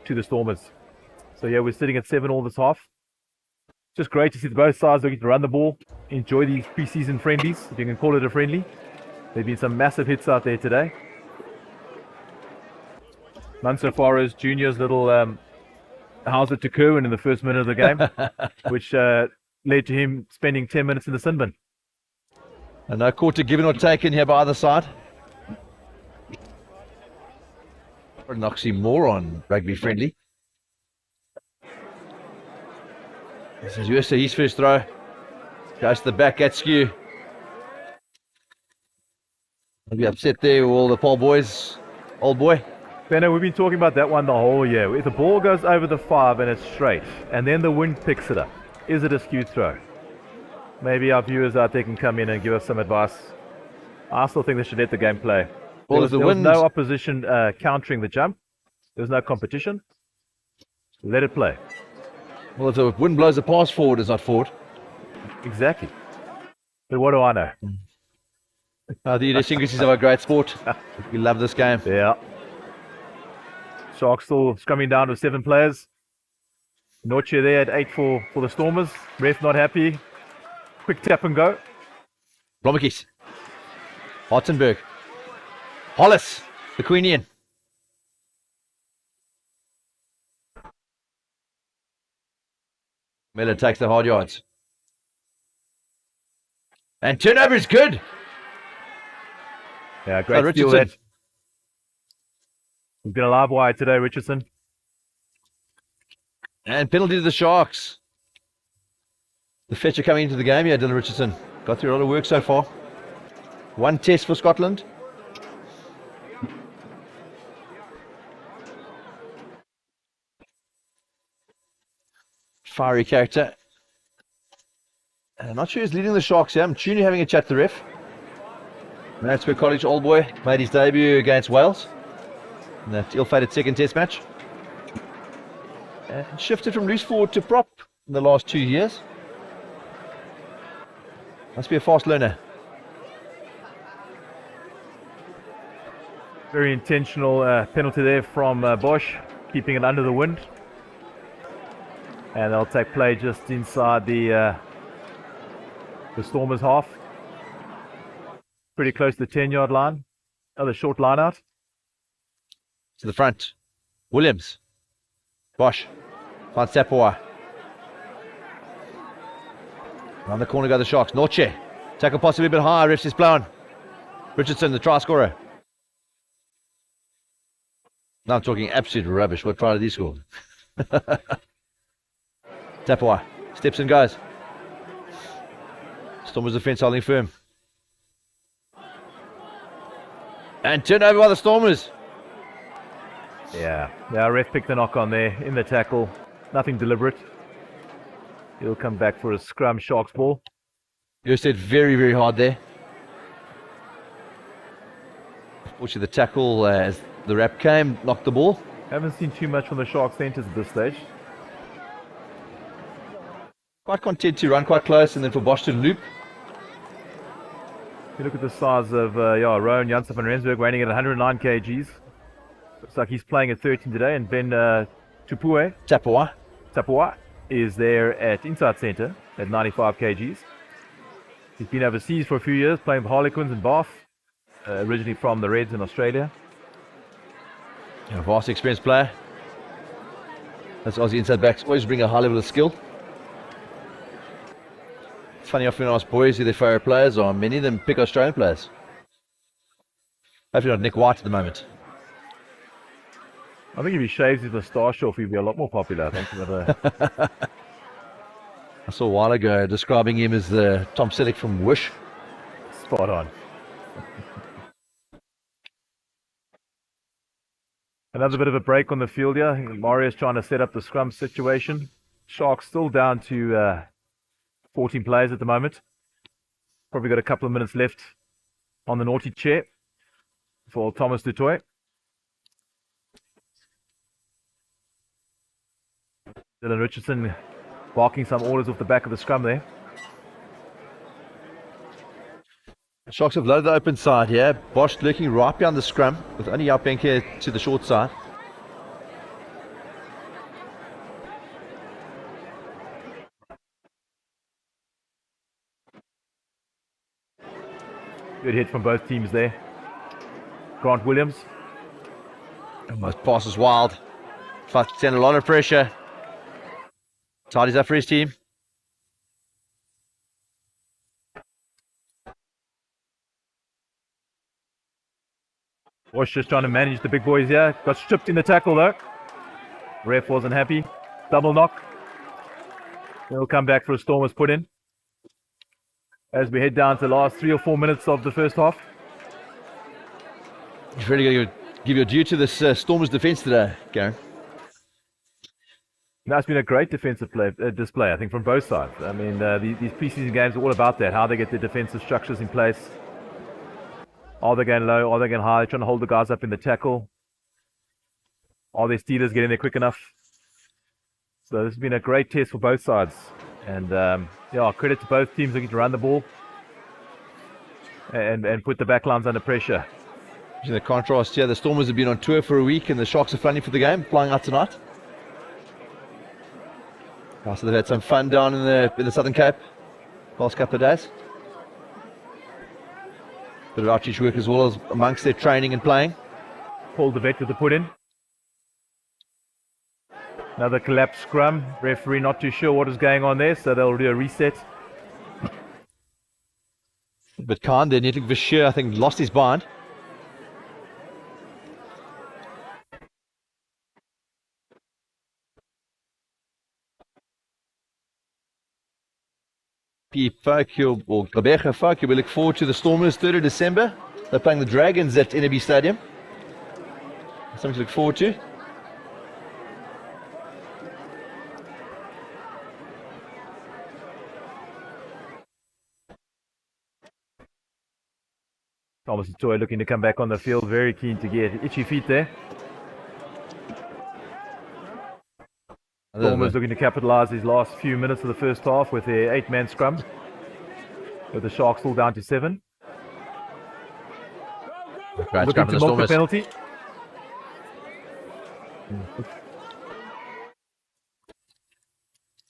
to the Stormers. So yeah, we're sitting at 7-all this half. Just great to see both sides looking to run the ball, enjoy these preseason friendlies, if you can call it a friendly. There have been some massive hits out there today. None so far as Junior's little howser to Kerwin in the first minute of the game, which led to him spending 10 minutes in the sin bin. And no quarter given or taken here by either side. An oxymoron, rugby friendly. This is USA, his first throw. Goes to the back at skew. Maybe upset there with all the Paul boys. Old boy. Benno, we've been talking about that one the whole year. If the ball goes over the 5 and it's straight, and then the wind picks it up, is it a skewed throw? Maybe our viewers out there can come in and give us some advice. I still think they should let the game play. Well, there was no opposition countering the jump. There was no competition. Let it play. Well, if the wind blows a pass forward, it's not forward. Exactly. But what do I know? The idiosyncrasies of our great sport. We love this game. Yeah. Sharks still scrumming down with 7 players. Noche there at 8 for the Stormers. Ref not happy. Quick tap and go. Blommekies. Hartenberg. Hollis, the Queenian. Miller takes the hard yards. And turnover is good. Yeah, great steal that. He's been a live wire today, Richardson. And penalty to the Sharks. The fetcher coming into the game here, Dylan Richardson. Got through a lot of work so far. 1 test for Scotland. Fiery character. I'm not sure who's leading the Sharks here. I'm tuning having a chat to the ref. That's where College Old Boy made his debut against Wales in that ill-fated second test match. And shifted from loose forward to prop in the last 2 years. Must be a fast learner. Very intentional penalty there from Bosch, keeping it under the wind. And they'll take play just inside the Stormers half. Pretty close to the 10-yard line. Another short line out. To the front. Williams. Bosch. Van Sapua. Around the corner go the Sharks. Noche. Tackle possibly a bit high. Refs is blown. Richardson, the try scorer. Now I'm talking absolute rubbish. What try did he score? Tapua steps and goes. Stormers defense holding firm. And turned over by the Stormers. Yeah, ref picked the knock on there in the tackle. Nothing deliberate. He'll come back for a scrum. Sharks ball. You said very, very hard there. Fortunately, the tackle as the wrap came, knocked the ball. Haven't seen too much from the Sharks centres at this stage. Quite content to run quite close and then for Bosch to loop. You look at the size of Rowan Janssen van Rensburg, weighing at 109 kgs. Looks like he's playing at 13 today, and Ben Tapua is there at inside centre at 95 kgs. He's been overseas for a few years, playing for Harlequins in Bath, originally from the Reds in Australia. A vast experienced player. That's Aussie inside backs always bring a high level of skill. It's funny, often ask boys who their favourite players are. Many of them pick Australian players. Hopefully not Nick White at the moment. I think if he shaves his moustache off, he'd be a lot more popular, I think. But, I saw a while ago describing him as the Tom Selleck from Wish. spot on. Another bit of a break on the field here. Mario's trying to set up the scrum situation. Sharks still down to 14 players at the moment. Probably got a couple of minutes left on the naughty chair for Thomas du Toit. Dylan Richardson barking some orders off the back of the scrum there. Sharks have loaded the open side here. Bosch lurking right behind the scrum with only Outbank here to the short side. Good hit from both teams there. Grant Williams. Almost passes wild. Fights to send a lot of pressure. Tidies up for his team. Bosch just trying to manage the big boys here. Got stripped in the tackle though. Ref wasn't happy. Double knock. He'll come back for a Stormers put in. As we head down to the last 3 or 4 minutes of the first half. You've really got to give your due to this Stormers defence today, Garen. Now, it's been a great defensive display, I think, from both sides. I mean, these preseason games are all about that, how they get their defensive structures in place. Are they going low? Are they going high? They're trying to hold the guys up in the tackle. Are their Steelers getting there quick enough? So this has been a great test for both sides. And, credit to both teams looking to run the ball and put the backlines under pressure. The contrast here, the Stormers have been on tour for a week and the Sharks are planning for the game, flying out tonight. So they've had some fun down in the Southern Cape last couple of days. Bit of outreach work as well as amongst their training and playing. Paul the vet with the put in. Another collapsed scrum. Referee not too sure what is going on there, so they'll do a reset. But Khan there, Netling Vashir, I think, lost his bind. Folk, or Gleberga Folk, we look forward to the Stormers 3rd of December. They're playing the Dragons at NAB Stadium. Something to look forward to. Thomas Toy looking to come back on the field, very keen to get itchy feet there. Stormers looking to capitalise these last few minutes of the first half with their 8-man scrum. With the Sharks all down to 7. Great looking scrum to the milk the Stormers. penalty.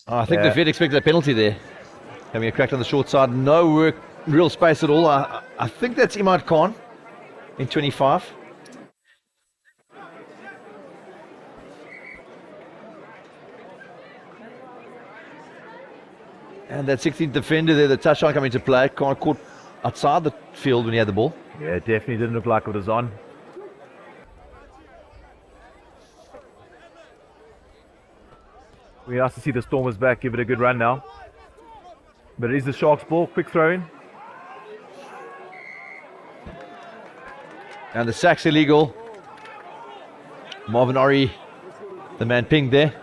I think the vet expected a penalty there. Having a crack on the short side, no work, real space at all. I think that's Imad Khan in 25. And that 16th defender there, the touchline coming into play. Can't caught outside the field when he had the ball. Yeah, it definitely didn't look like it was on. We asked to see the Stormers back, give it a good run now. But it is the Sharks' ball, quick throw in. And the sack's illegal. Marvin Ori, the man pinged there.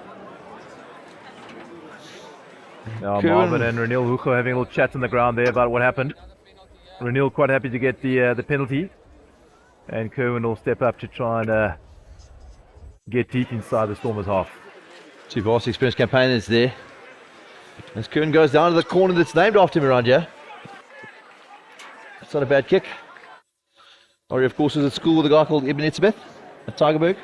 Now Kerwin. Marvin and Renil Hugo having a little chat on the ground there about what happened. Renil quite happy to get the penalty. And Kerwin will step up to try and get deep inside the Stormers' half. Two vast experienced campaigners there. As Kerwin goes down to the corner that's named after him around here. It's not a bad kick. Ori, of course, was at school with a guy called Ibn Itzbeth at Tigerberg.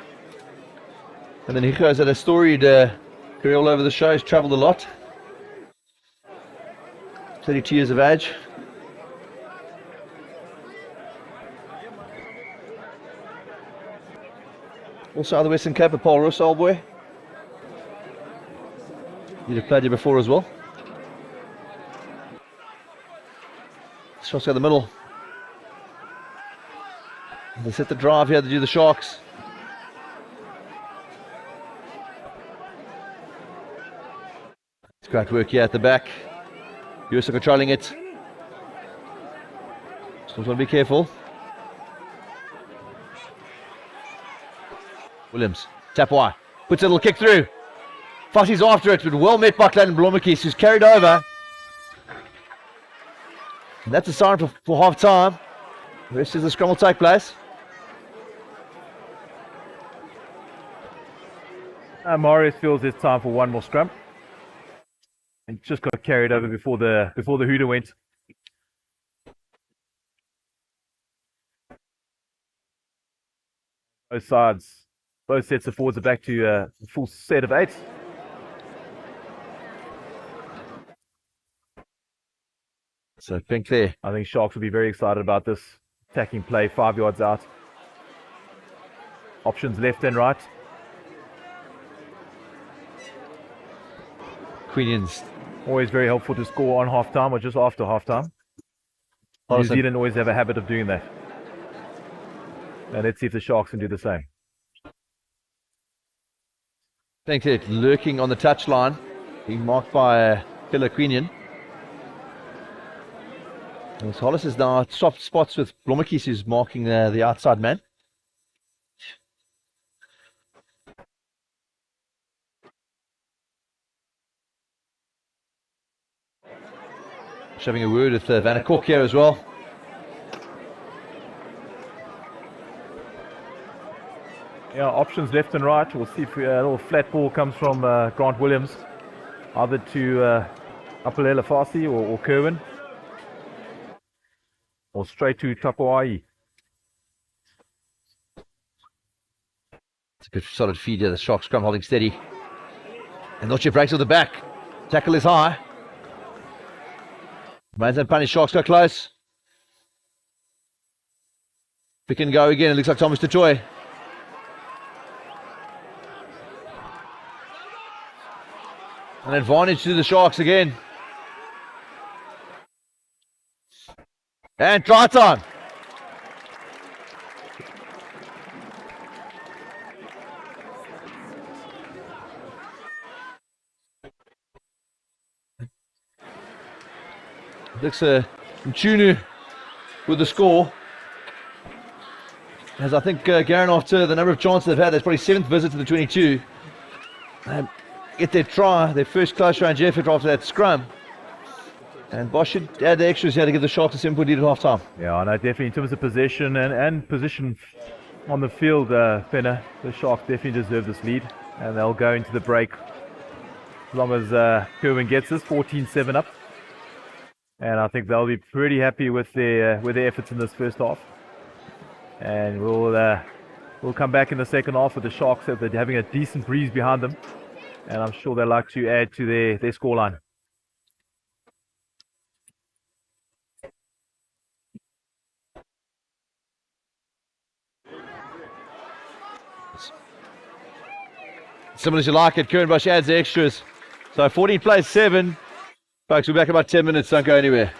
And then Hicho's had a storied career all over the show. He's travelled a lot. 32 years of age. Also out of the Western Cape, Paul Russ, old boy. You'd have played here before as well. Shots go the middle. They set the drive here to do the Sharks. It's great work here at the back. USA controlling it. Still want to be careful. Williams, tap wide, puts a little kick through. Fossey's after it, but well met by Clayton Blommetjies, who's carried over. And that's a sign for half time. The rest of the scrum will take place. Marius feels it's time for one more scrum. And just got carried over before the hooter went. Both sides, both sets of forwards are back to a full set of 8. So pink there. I think Sharks will be very excited about this attacking play, 5 yards out. Options left and right. Queenians. Always very helpful to score on half-time or just after half-time. New Zealand always have a habit of doing that. And let's see if the Sharks can do the same. Thanks, it lurking on the touchline, being marked by Killer Queenian. And Hollis is now at soft spots with Blommetjies, who's marking the outside man. Just having a word with Van Kork here as well. Yeah, options left and right. We'll see if a little flat ball comes from Grant Williams, either to Apulela Fasi or Kerwin, or straight to Tapuai. It's a good solid feed here. The Sharks scrum holding steady. And Noche breaks with the back. Tackle is high. Mains and punish. Sharks go close. Pick and go again. It looks like Thomas DeJoy. An advantage to the Sharks again. And try time. Looks Mchunu with the score. As I think Garen, after the number of chances they've had, that's probably 7th visit to the 22. Get their try, their first close range effort after that scrum. And Bosch should add the extras here to give the Sharks a 7-point lead at half time. Yeah, I know, definitely in terms of possession and position on the field, Fenner, the Sharks definitely deserve this lead. And they'll go into the break as long as Kerwin gets this, 14-7 up. And I think they'll be pretty happy with their efforts in this first half. And we'll come back in the second half with the Sharks that they're having a decent breeze behind them. And I'm sure they'll like to add to their scoreline. Similar as you like it, Kernbush adds the extras. So 14 plays 7. Folks, we're back in about 10 minutes. Don't go anywhere.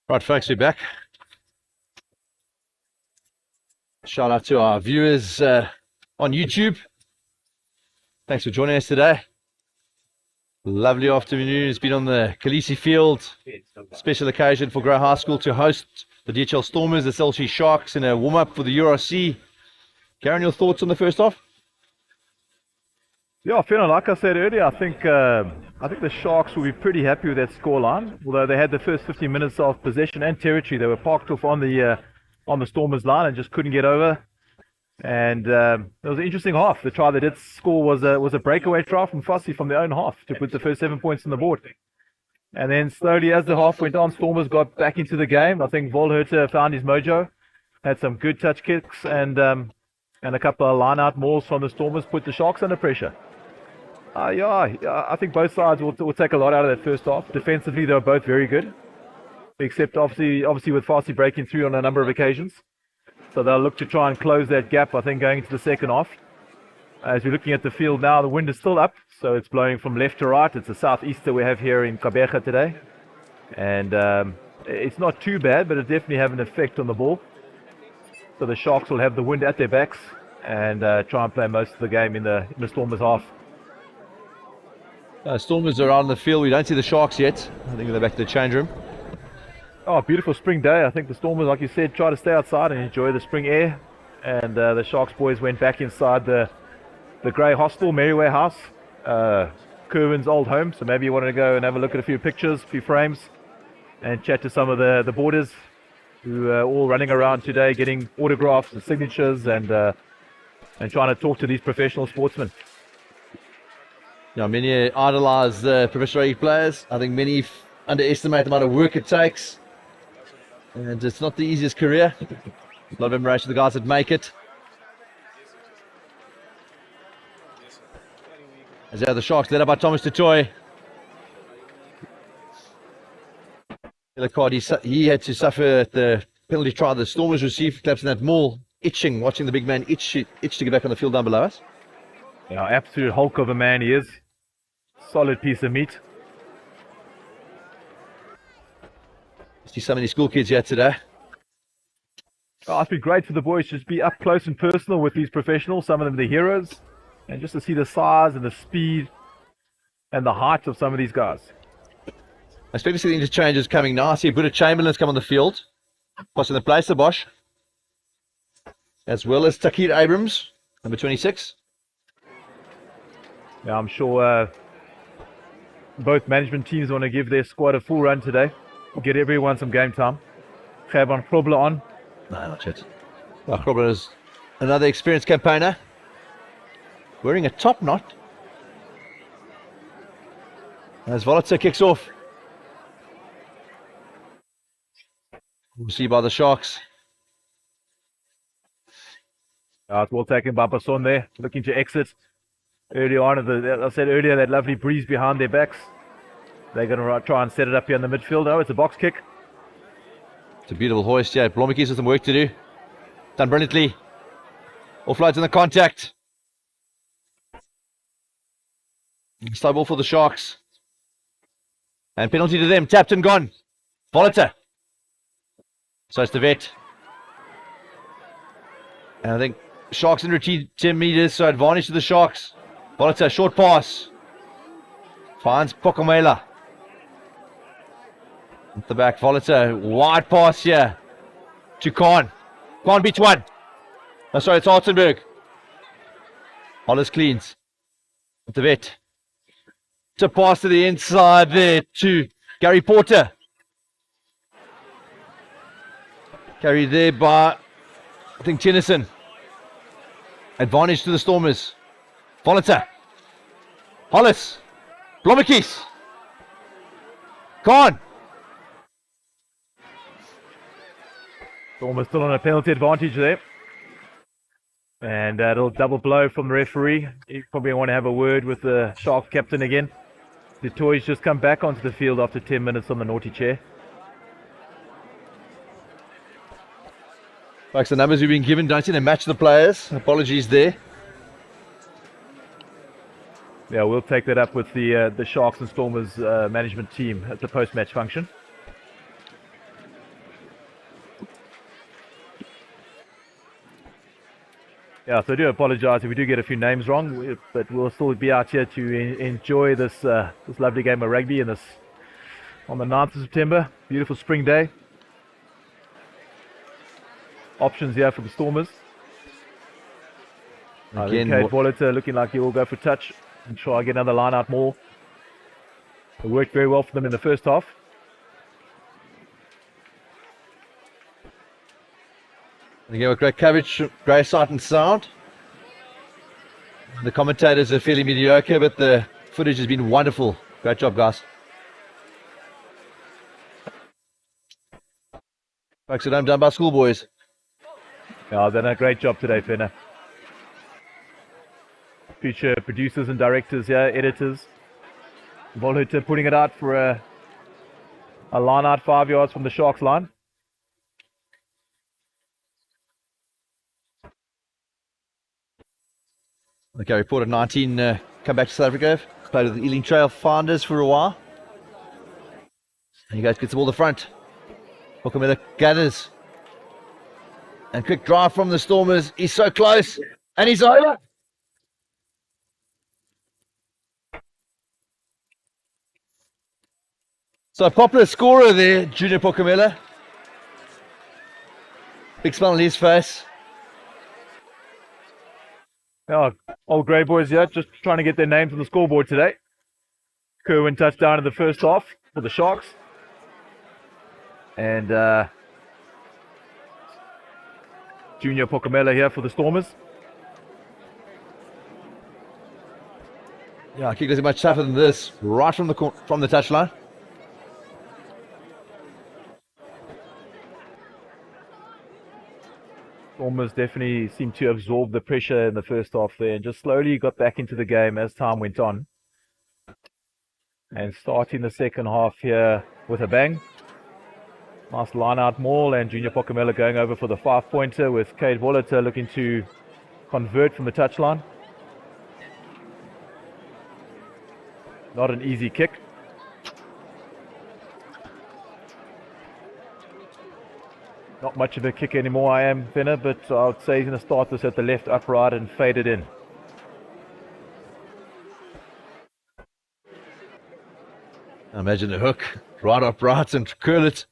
Right, folks, we're back. Shout out to our viewers on YouTube. Thanks for joining us today. Lovely afternoon. It's been on the Kolisi Field. Special occasion for Grey High School to host the DHL Stormers, the Selshi Sharks, in a warm-up for the URC. Karen, your thoughts on the first half? Yeah, Fiona, like I said earlier, I think the Sharks will be pretty happy with that scoreline. Although they had the first 15 minutes of possession and territory, they were parked off on the Stormers line and just couldn't get over. And it was an interesting half. The try they did score was a breakaway try from Fossey from their own half to put the first 7 points on the board. And then slowly, as the half went on, Stormers got back into the game. I think Volherter found his mojo, had some good touch kicks, and a couple of line-out mauls from the Stormers put the Sharks under pressure. I think both sides will take a lot out of that first half. Defensively, they were both very good, except obviously with Fossey breaking through on a number of occasions. So they'll look to try and close that gap, I think, going into the second half. As we're looking at the field now, the wind is still up, so it's blowing from left to right. It's a southeaster we have here in Kabeja today. And it's not too bad, but it definitely have an effect on the ball. So the Sharks will have the wind at their backs and try and play most of the game in the Stormers half. Stormers are out on the field. We don't see the Sharks yet. I think they're back to the change room. Oh, beautiful spring day. I think the Stormers, like you said, try to stay outside and enjoy the spring air. And the Sharks boys went back inside the Grey Hostel, Merriway House, Kerwin's old home. So maybe you wanted to go and have a look at a few pictures, a few frames, and chat to some of the boarders who are all running around today getting autographs and signatures and trying to talk to these professional sportsmen. Yeah, many idolize professional rugby players. I think many underestimate the amount of work it takes. And it's not the easiest career. A lot of admiration for the guys that make it. As the Sharks led up by Thomas Tutoy. Yellow card he had to suffer the penalty try the Stormers received, collapsing that maul, itching, watching the big man itch to get back on the field down below us. Yeah, absolute hulk of a man he is. Solid piece of meat. See so many school kids here today. Oh, it's been great for the boys to just be up close and personal with these professionals, some of them the heroes, and just to see the size and the speed and the height of some of these guys. I expect to see the interchanges coming now. I see Buddha Chamberlain's come on the field, passing the place to Bosch, as well as Takir Abrams, number 26. Yeah, I'm sure both management teams want to give their squad a full run today. Get everyone some game time. Gerban Krobler on. No, not yet. Well, Krobler is another experienced campaigner. Wearing a top knot. As Volherter kicks off. We'll see by the Sharks. It's well taken by Basson there, looking to exit. Early on, as I said earlier, that lovely breeze behind their backs. They're going to try and set it up here in the midfield. Oh, it's a box kick. It's a beautiful hoist, yeah. Blommetjies has some work to do. Done brilliantly. Offloads in the contact. Slow ball for the Sharks. And penalty to them. Tapped and gone. Volherter. So it's the vet. And I think Sharks in retreat 10 meters, so advantage to the Sharks. Volherter, short pass. Finds Pokomela. At the back, Volherter, wide pass here to Khan. Khan beats one. Oh, sorry, it's Hartenberg. Hollis cleans. At the vet. To pass to the inside there to Gary Porter. Carried there by, I think, Tennyson. Advantage to the Stormers. Volherter. Hollis. Blommetjies. Khan. Stormers still on a penalty advantage there. And a little double blow from the referee. You probably want to have a word with the Sharks captain again. The Toys just come back onto the field after 10 minutes on the naughty chair. Folks, the numbers we've been given don't seem to match the players. Apologies there. Yeah, we'll take that up with the Sharks and Stormers management team at the post-match function. Yeah, so I do apologise if we do get a few names wrong, but we'll still be out here to enjoy this this lovely game of rugby on the 9th of September. Beautiful spring day. Options here for the Stormers. Again, Cade Voliter looking like he will go for touch. I'm sure I'll get another line out more. It worked very well for them in the first half. again with great coverage, great sight and sound. The commentators are fairly mediocre, but the footage has been wonderful. Great job, guys. Folks at home done by schoolboys. Yeah, they've done a great job today, Fenner. Future producers and directors here, editors. Volhuter putting it out for a line out 5 yards from the Sharks line. Okay, reported 19 come back to South Africa. Played with the Ealing Trail Founders for a while. And you guys get the ball to the front. Hokamela gathers. And quick drive from the Stormers. He's so close. And he's over. So a popular scorer there, Junior Pokamela. Big smile on his face. Yeah, old grey boys here, just trying to get their names on the scoreboard today. Kerwin touchdown in the first half for the Sharks. And Junior Pokamela here for the Stormers. Yeah, kick doesn't much tougher than this. Right from the touchline. Stormers definitely seemed to absorb the pressure in the first half there and just slowly got back into the game as time went on. And starting the second half here with a bang. Nice line out maul and Junior Pokamela going over for the 5-pointer with Cade Voliter looking to convert from the touchline. Not an easy kick. Not much of a kick anymore, I am, Fenner, but I would say he's going to start this at the left upright and fade it in. Imagine the hook, right upright and curl it.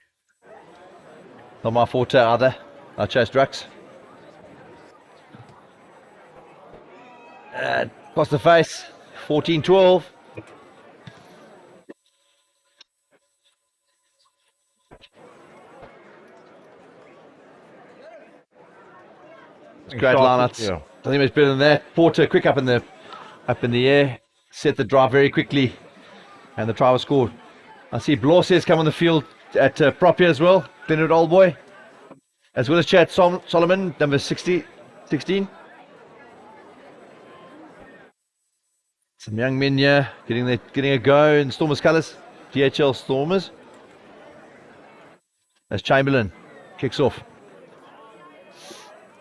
Not my forte either. I chase Drax. Across the face, 14-12. Great lineouts. Yeah. I think much better than that. Porter quick up in the air, set the drive very quickly, and the try was scored. I see Blausies come on the field at prop here as well. Bennett Old Boy, as well as Chad Solomon, number 16. Some young men here getting a go in Stormers colours. DHL Stormers. As Chamberlain kicks off.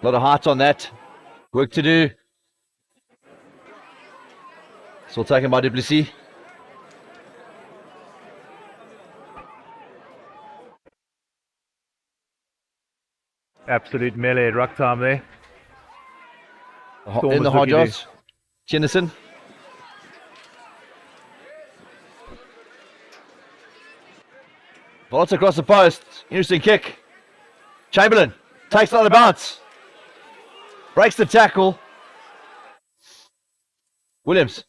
A lot of heart on that. Work to do. Still taken by Duplessis. Absolute melee ruck time there. In the hard yards. Jennison. Volts across the post. Interesting kick. Chamberlain takes another bounce. Breaks the tackle. Williams.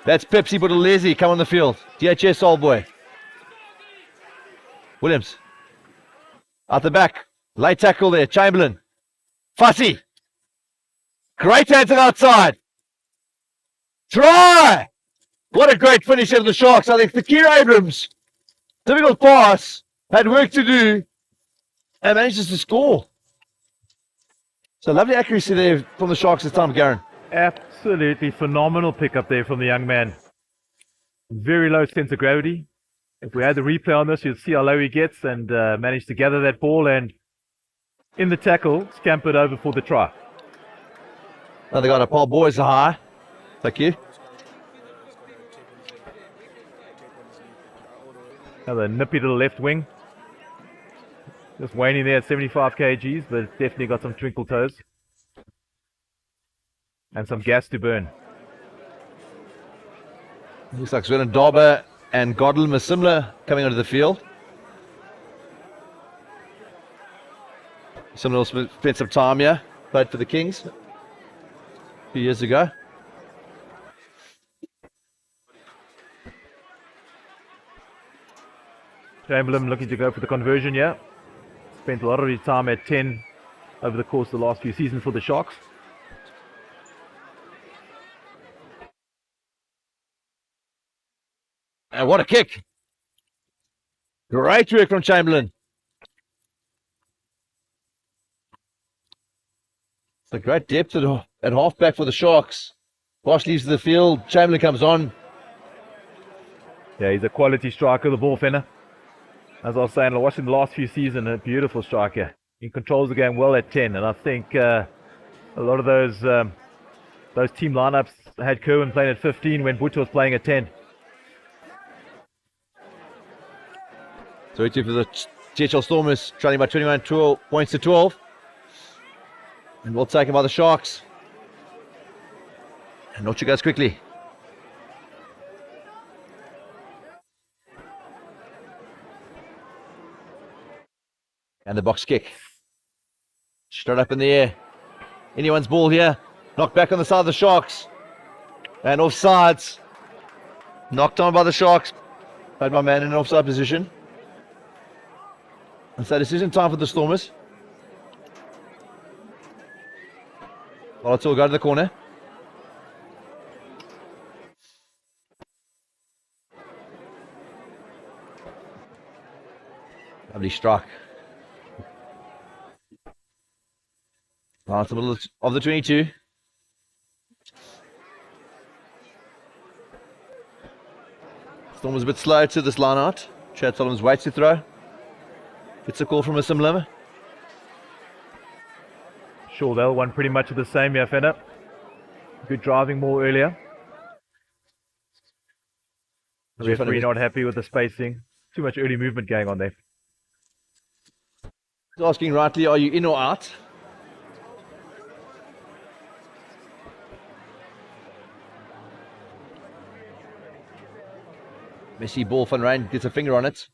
That's Pepsi Buthelezi come on the field. DHS Old Boy. Williams. Out the back. Late tackle there. Chamberlain. Fussy. Great hands outside. Try. What a great finish of the Sharks. I think Fakir Abrams. Difficult pass. Had work to do. And manages to score. So lovely accuracy there from the Sharks this time, Garen. Absolutely phenomenal pickup there from the young man. Very low sense of gravity. If we had the replay on this, you'd see how low he gets and managed to gather that ball and in the tackle, scampered over for the try. Oh, they got a Paul Boys high. Thank you. Another nippy little left wing. Just waning there at 75 kgs, but definitely got some twinkle toes. and some gas to burn. Looks like Sven Darber and Godlem are similar coming onto the field. Someone else spent some time here, played for the Kings a few years ago. Chamberlain looking to go for the conversion here. Spent a lot of his time at 10 over the course of the last few seasons for the Sharks. And what a kick! Great work from Chamberlain. It's a great depth at halfback for the Sharks. Bosch leaves the field. Chamberlain comes on. Yeah, he's a quality striker, the ball finner. As I was saying, watching the last few seasons, a beautiful striker. He controls the game well at 10, and I think a lot of those team lineups had Kerwin playing at 15 when Butch was playing at 10. So it's for the DHL Stormers, trailing by 21 points to 12. And we'll take him by the Sharks. And Noche goes quickly. And the box kick. Straight up in the air. Anyone's ball here. Knocked back on the side of the Sharks. And offsides. Knocked on by the Sharks. Played my man in an offside position. And so decision time for the Stormers. Volatil go to the corner. Lovely strike. Right to the middle of the 22. Storm was a bit slow to this line out. Chad Solomon's waits to throw. Gets a call from a similar. Sure, they'll one pretty much the same here, Fenner. Good driving more earlier. The referee not happy with the spacing. Too much early movement going on there. He's asking rightly, are you in or out? Messi ball, Van Rijn gets a finger on it.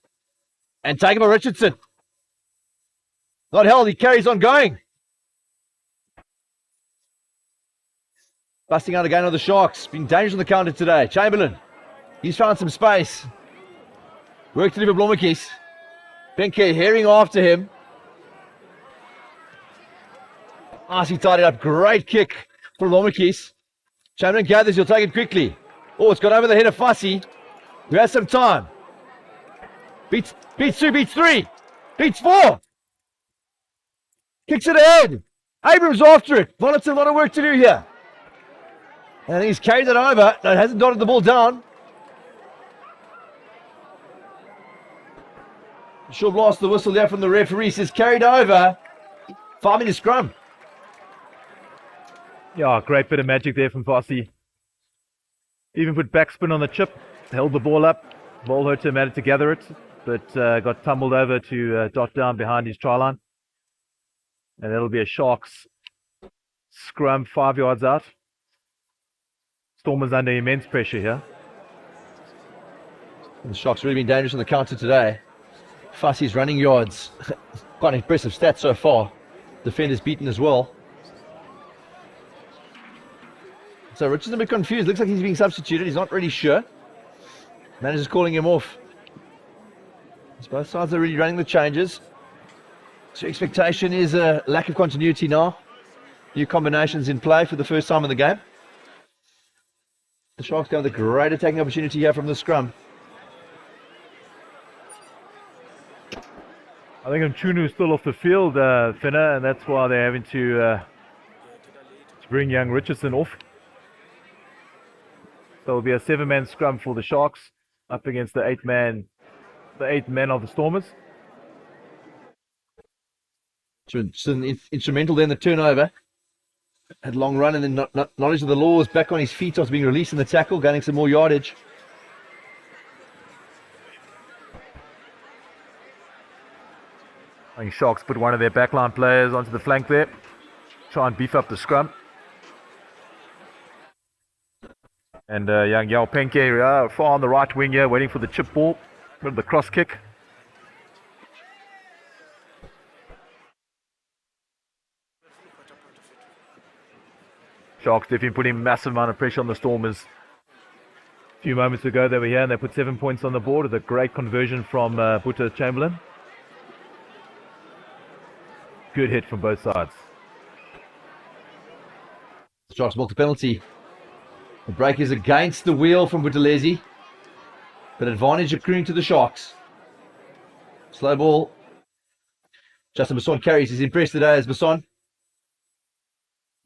And taken by Richardson. Not held, he carries on going. Busting out again on the Sharks. Been dangerous on the counter today. Chamberlain. He's found some space. Work to do for Blommetjies. Benke herring after him. He tied it up. Great kick for Blommetjies. Chamberlain gathers, he'll take it quickly. Oh, it's got over the head of Fussy. Who has some time. Beats 2, beats 3. Beats 4. Kicks it ahead. Abrams after it. Volatil, a lot of work to do here. And he's carried it over. No, hasn't dotted the ball down. She'll blast the whistle there from the referee. Says carried over. 5 minute scrum. Yeah, great bit of magic there from Fossey. Even put backspin on the chip. Held the ball up. Ball hurt him, managed to gather it. But got tumbled over to dot down behind his try line. And that'll be a Sharks scrum 5 yards out. Stormers under immense pressure here. And the Sharks really been dangerous on the counter today. Fussy's running yards. Quite an impressive stat so far. Defenders beaten as well. So Richard's a bit confused. Looks like he's being substituted. He's not really sure. Manager's calling him off. Both sides are really running the changes. So expectation is a lack of continuity now. New combinations in play for the first time in the game. The Sharks go with a great attacking opportunity here from the scrum. I think Mchunu is still off the field, Finner, and that's why they're having to bring young Richardson off. So it'll be a 7-man scrum for the Sharks up against the 8th man of the Stormers. Instrumental there in the turnover. Had a long run and then knowledge of the laws, back on his feet after being released in the tackle, gaining some more yardage. I think Sharks put one of their backline players onto the flank there. Try and beef up the scrum. And young Yao Penke far on the right wing here, waiting for the chip ball. With the cross kick. Sharks definitely putting massive amount of pressure on the Stormers. A few moments ago they were here and they put 7 points on the board with a great conversion from Buta Chamberlain. Good hit from both sides. Sharks booked the penalty. The break is against the wheel from Buthelezi. But advantage accruing to the Sharks. Slow ball. Justin Basson carries. He's impressed today as Basson.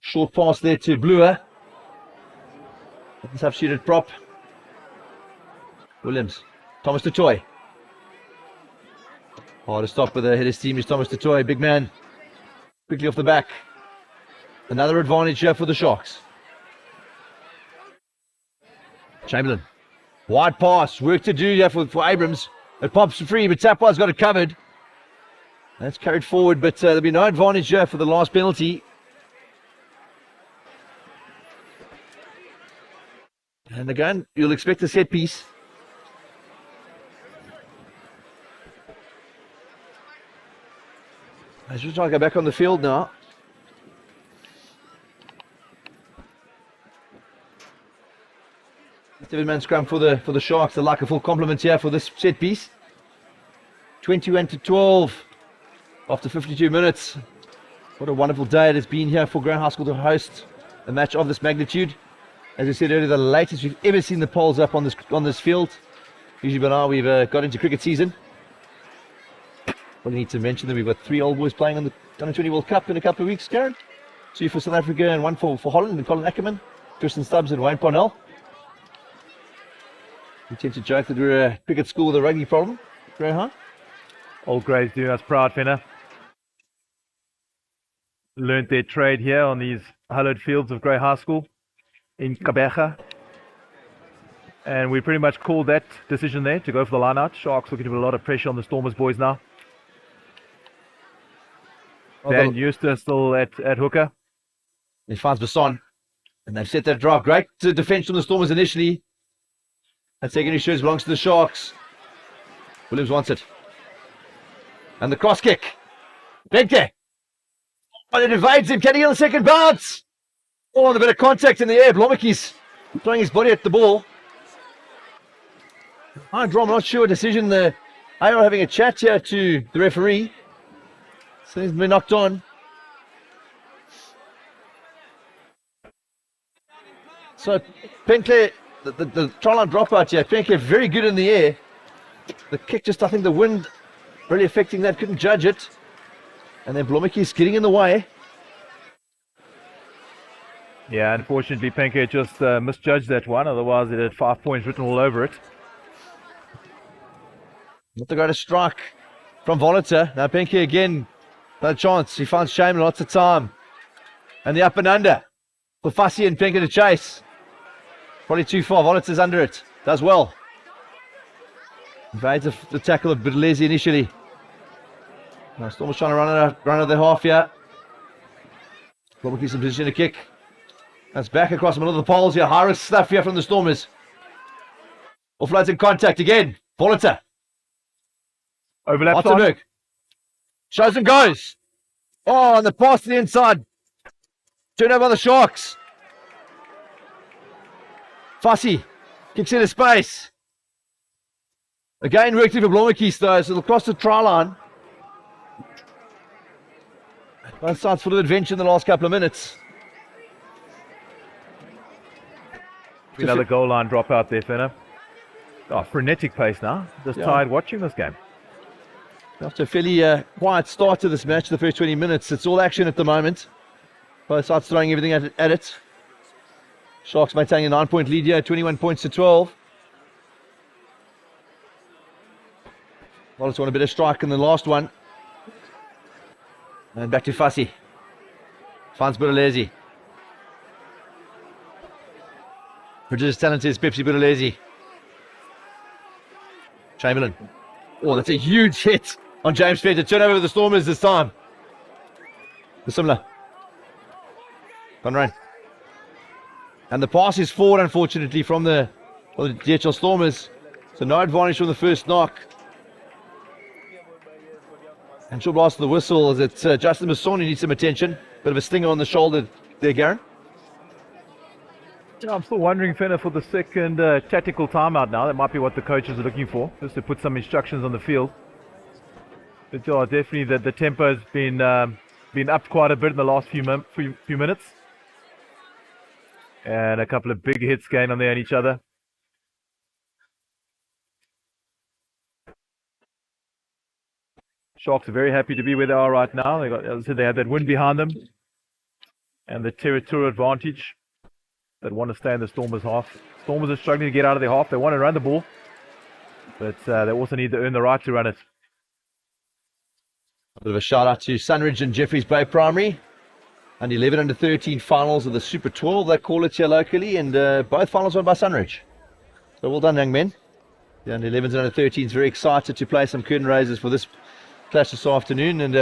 Short pass there to Bluer. Let's have shooted prop. Williams. Thomas Tutoy. Hard to stop with a header steam is Thomas Tutoy. Big man. Quickly off the back. Another advantage here for the Sharks. Chamberlain. Wide pass. Work to do here for Abrams. It pops free, but Tapwa's got it covered. That's carried forward, but there'll be no advantage here for the last penalty. And again, you'll expect a set piece. I should try to go back on the field now. Seven-man scrum for the Sharks. They'd like a full complement here for this set piece. 21-12 after 52 minutes. What a wonderful day it has been here for Grant High School to host a match of this magnitude. As I said earlier, the latest we've ever seen the poles up on this field. Usually by now we've got into cricket season. Well, I need to mention that we've got 3 old boys playing on the Under 20 World Cup in a couple of weeks, Karen. 2 for South Africa and 1 for Holland, and Colin Ackerman, Tristan Stubbs and Wayne Parnell. We tend to joke that we're a cricket school with a rugby problem. Grey High. Old Greys doing us proud, Fenner. Learned their trade here on these hallowed fields of Grey High School in Kabeja. And we pretty much called that decision there to go for the line out. Sharks looking to put a lot of pressure on the Stormers boys now. Dan Eustace still at hooker. He finds Basson. And they've set that drive. Great defense from the Stormers initially. That secondary shoes belongs to the Sharks. Williams wants it. And the cross kick. Benke. Oh, it evades him. Can he get the second bounce? Oh, and a bit of contact in the air. Blommeke's throwing his body at the ball. I'm not sure what decision they are having a chat here to the referee. So he's been knocked on. So Penkler, the try line dropout here, Penkler very good in the air. The kick just, I think the wind really affecting that, couldn't judge it. And then Blommeke's getting in the way. Yeah, unfortunately Penkler just misjudged that one, otherwise it had 5 points written all over it. Not the greatest strike from Voliter. Now Penkler again, no chance. He finds Shame lots of time. And the up and under for Fassi and Penkler to chase. Probably too far. Voliter's under it. Does well. Evades the tackle of Buthelezi initially. Now Stormers trying to run at their half here. Robert keeps in position to kick. That's back across the middle of the poles here. High risk stuff here from the Stormers. Offloads in contact again. Voliter. Overlap. Otterberg. Shows and goes. Oh, and the pass to the inside. Turned over by the Sharks. Fassi kicks into space. Again, worked in for Blommeke's though, so they'll cross the try line. Both sides full of adventure in the last couple of minutes. Another goal line drop out there, Fenner. Oh, frenetic pace now. Just tired watching this game. After a fairly quiet start to this match, the first 20 minutes, it's all action at the moment. Both sides throwing everything at it. Sharks maintaining a 9-point lead here, 21 points to 12. Wallace won a bit of strike in the last one. And back to Fassi. Finds Buthelezi. Prodigious talent is Pepsi Buthelezi. Chamberlain. Oh, that's a huge hit on James Fair to turn over the Stormers this time. The similar. Conrain. And the pass is forward, unfortunately, from the DHL Stormers. So no advantage from the first knock. And she'll blast the whistle as it's Justin Masson who needs some attention. Bit of a stinger on the shoulder there, Garen. Yeah, I'm still wondering, Fenner, for the second tactical timeout now. That might be what the coaches are looking for, just to put some instructions on the field. But yeah, definitely the tempo has been upped quite a bit in the last few minutes. And a couple of big hits going on there on each other. Sharks are very happy to be where they are right now. As I said, they have that win behind them and the territorial advantage that want to stay in the Stormers' half. Stormers are struggling to get out of their half. They want to run the ball, but they also need to earn the right to run it. A bit of a shout out to Sunridge and Jeffreys Bay Primary. And 11 under 13 finals of the Super 12, they call it here locally, and both finals won by Sunridge. So well done, young men. The under 11s and under 13s very excited to play some curtain raisers for this clash this afternoon, and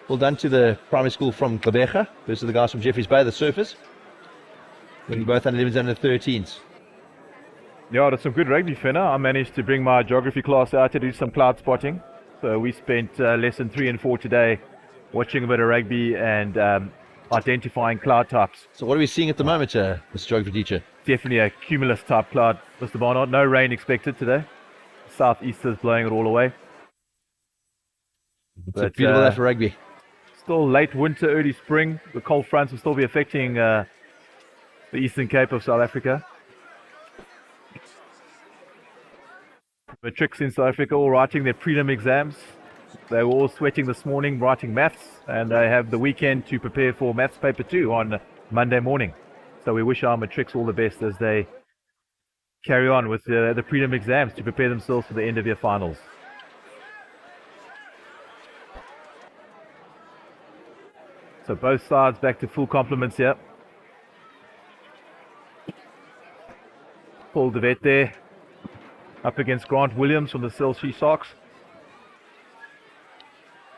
well done to the primary school from Gqeberha versus the guys from Jeffreys Bay, the Surfers. Winning both under 11s and under 13s. Yeah, that's some good rugby, Fenner. I managed to bring my geography class out to do some cloud spotting. So we spent lesson 3 and 4 today watching a bit of rugby and identifying cloud types. So what are we seeing at the moment, Mr. Geography teacher? Definitely a cumulus type cloud, Mr. Barnard. No rain expected today. Southeasters blowing it all away. It's beautiful day for rugby. Still late winter, early spring. The cold fronts will still be affecting the Eastern Cape of South Africa. Matrics in South Africa all writing their prelim exams. They were all sweating this morning writing maths, and they have the weekend to prepare for maths paper 2 on Monday morning. So we wish our matrics all the best as they carry on with the prelim exams to prepare themselves for the end of year finals. So both sides back to full complements here. Paul DeVet there up against Grant Williams from the Cell-C Sharks.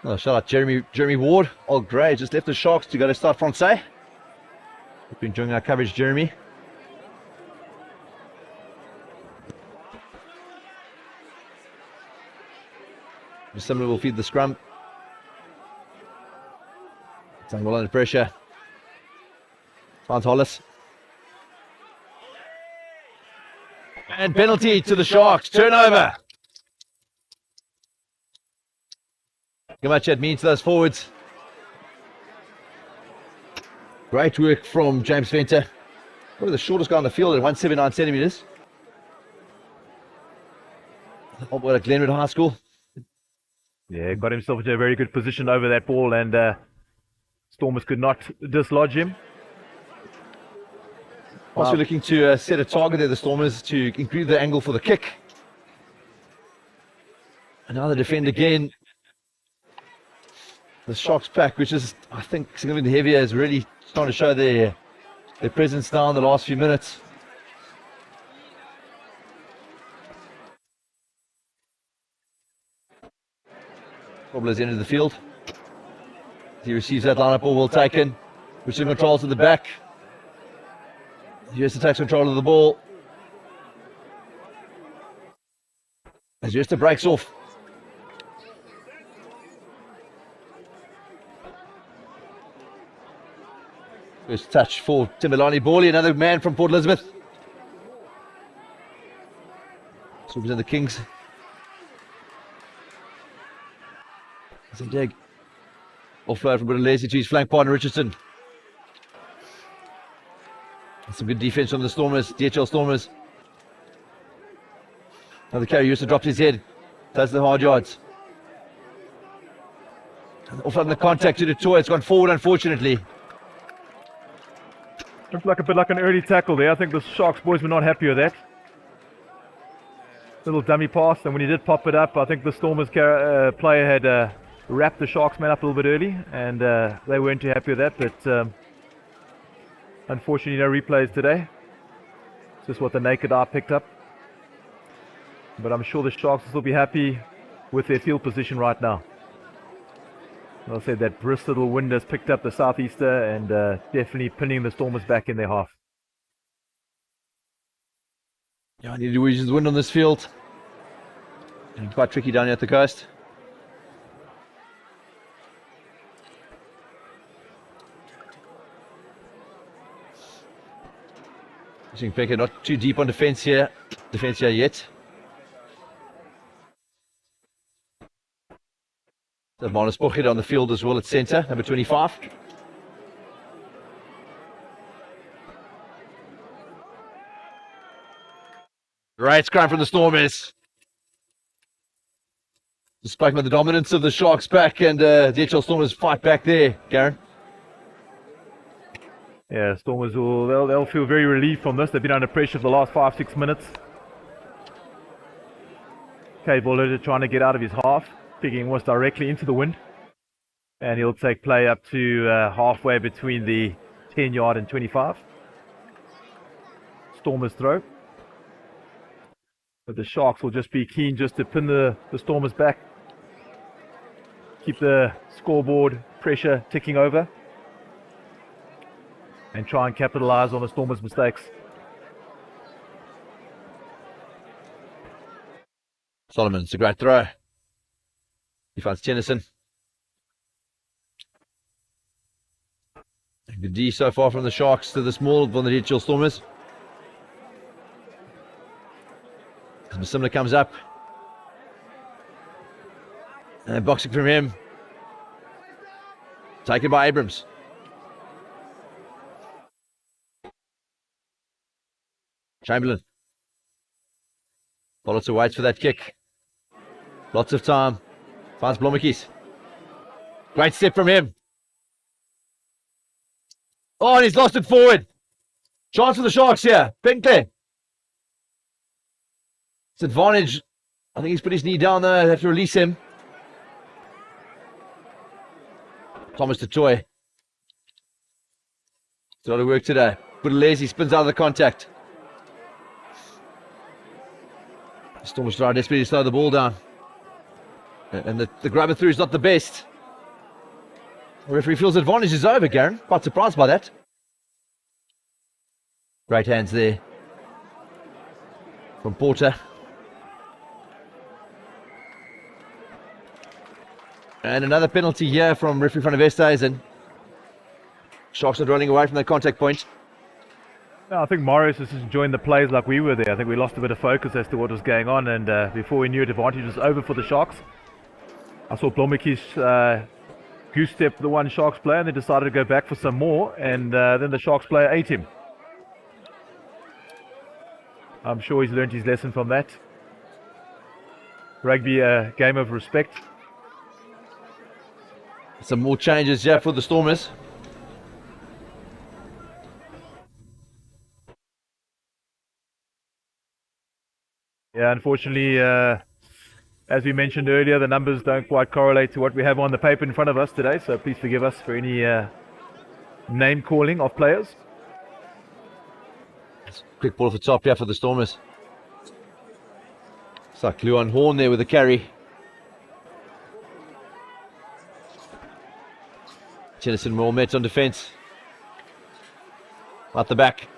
Oh, shout out Jeremy Ward. Oh, great. Just left the Sharks to go to Stade Francais. Hope you're enjoying our coverage, Jeremy. Somebody will feed the scrum. It's well under pressure. Finds Hollis. And penalty to the Sharks. Turnover. How much that means to those forwards. Great work from James Venter. Probably the shortest guy on the field at 179 centimeters. What at Glenwood High School. Yeah, got himself into a very good position over that ball, and Stormers could not dislodge him. Also looking to set a target there, the Stormers, to increase the angle for the kick. And now they defend again. The Sharks pack, which is, I think, significantly heavier, is really starting to show their presence now in the last few minutes. Cobbler's entered the field. He receives that lineup ball well taken. Which controls to the back. US takes control of the ball. As US breaks off. First touch for Timberlani Borley, another man from Port Elizabeth. So represent the Kings. Some dig. Offload from Butterlesi to his flank partner Richardson. Some good defense from the Stormers, DHL Stormers. Now the carry used to drop his head. Does the hard yards. Offload the contact to the toy. It's gone forward, unfortunately. Looks like a bit like an early tackle there. I think the Sharks boys were not happy with that. Little dummy pass, and when he did pop it up, I think the Stormers player had wrapped the Sharks man up a little bit early, and they weren't too happy with that, but unfortunately no replays today. It's just what the naked eye picked up. But I'm sure the Sharks will still be happy with their field position right now. I'll say that brisk little wind has picked up the southeaster and definitely pinning the Stormers back in their half. Yeah, I need to use the wind on this field. And quite tricky down here at the coast. Using Becker not too deep on defense here yet. So Marnus Pochid on the field as well at centre, number 25. Great scrum from the Stormers. Just spoke about the dominance of the Sharks back, and DHL Stormers fight back there, Garen. Yeah, Stormers they'll feel very relieved from this. They've been under pressure for the last 5-6 minutes. Okay, Volder trying to get out of his half, picking almost directly into the wind. And he'll take play up to halfway between the 10-yard and 25. Stormers throw. But the Sharks will just be keen just to pin the Stormers back. Keep the scoreboard pressure ticking over. And try and capitalize on the Stormers' mistakes. Solomon, it's a great throw. He finds Tennyson. Good D so far from the Sharks to the small from the DHL Stormers. Simler comes up. And boxing from him. Taken by Abrams. Chamberlain. Bolitzer waits for that kick. Lots of time. Finds Blommetjies. Great step from him. Oh, and he's lost it forward. Chance for the Sharks here. Pinkley. It's advantage. I think he's put his knee down there. They have to release him. Thomas Totoy. It's a lot of work today. Buthelezi spins out of the contact. Stormers trying desperately to slow the ball down. And the grabber through is not the best. The referee feels the advantage is over, Garen. Quite surprised by that. Great hands there from Porter. And another penalty here from referee van der Westhuizen. Sharks not running away from the contact point. No, I think Morris is just enjoying the plays like we were there. I think we lost a bit of focus as to what was going on, and before we knew it, advantage was over for the Sharks. I saw Blommetjies goose step the one Sharks player, and they decided to go back for some more, and then the Sharks player ate him. I'm sure he's learned his lesson from that. Rugby, a game of respect. Some more changes here for the Stormers. Yeah, unfortunately, as we mentioned earlier, the numbers don't quite correlate to what we have on the paper in front of us today, so please forgive us for any name calling of players. Quick ball off the top here for the Stormers. It's like Luan Horn there with the carry. Tennyson well met on defence. Out the back.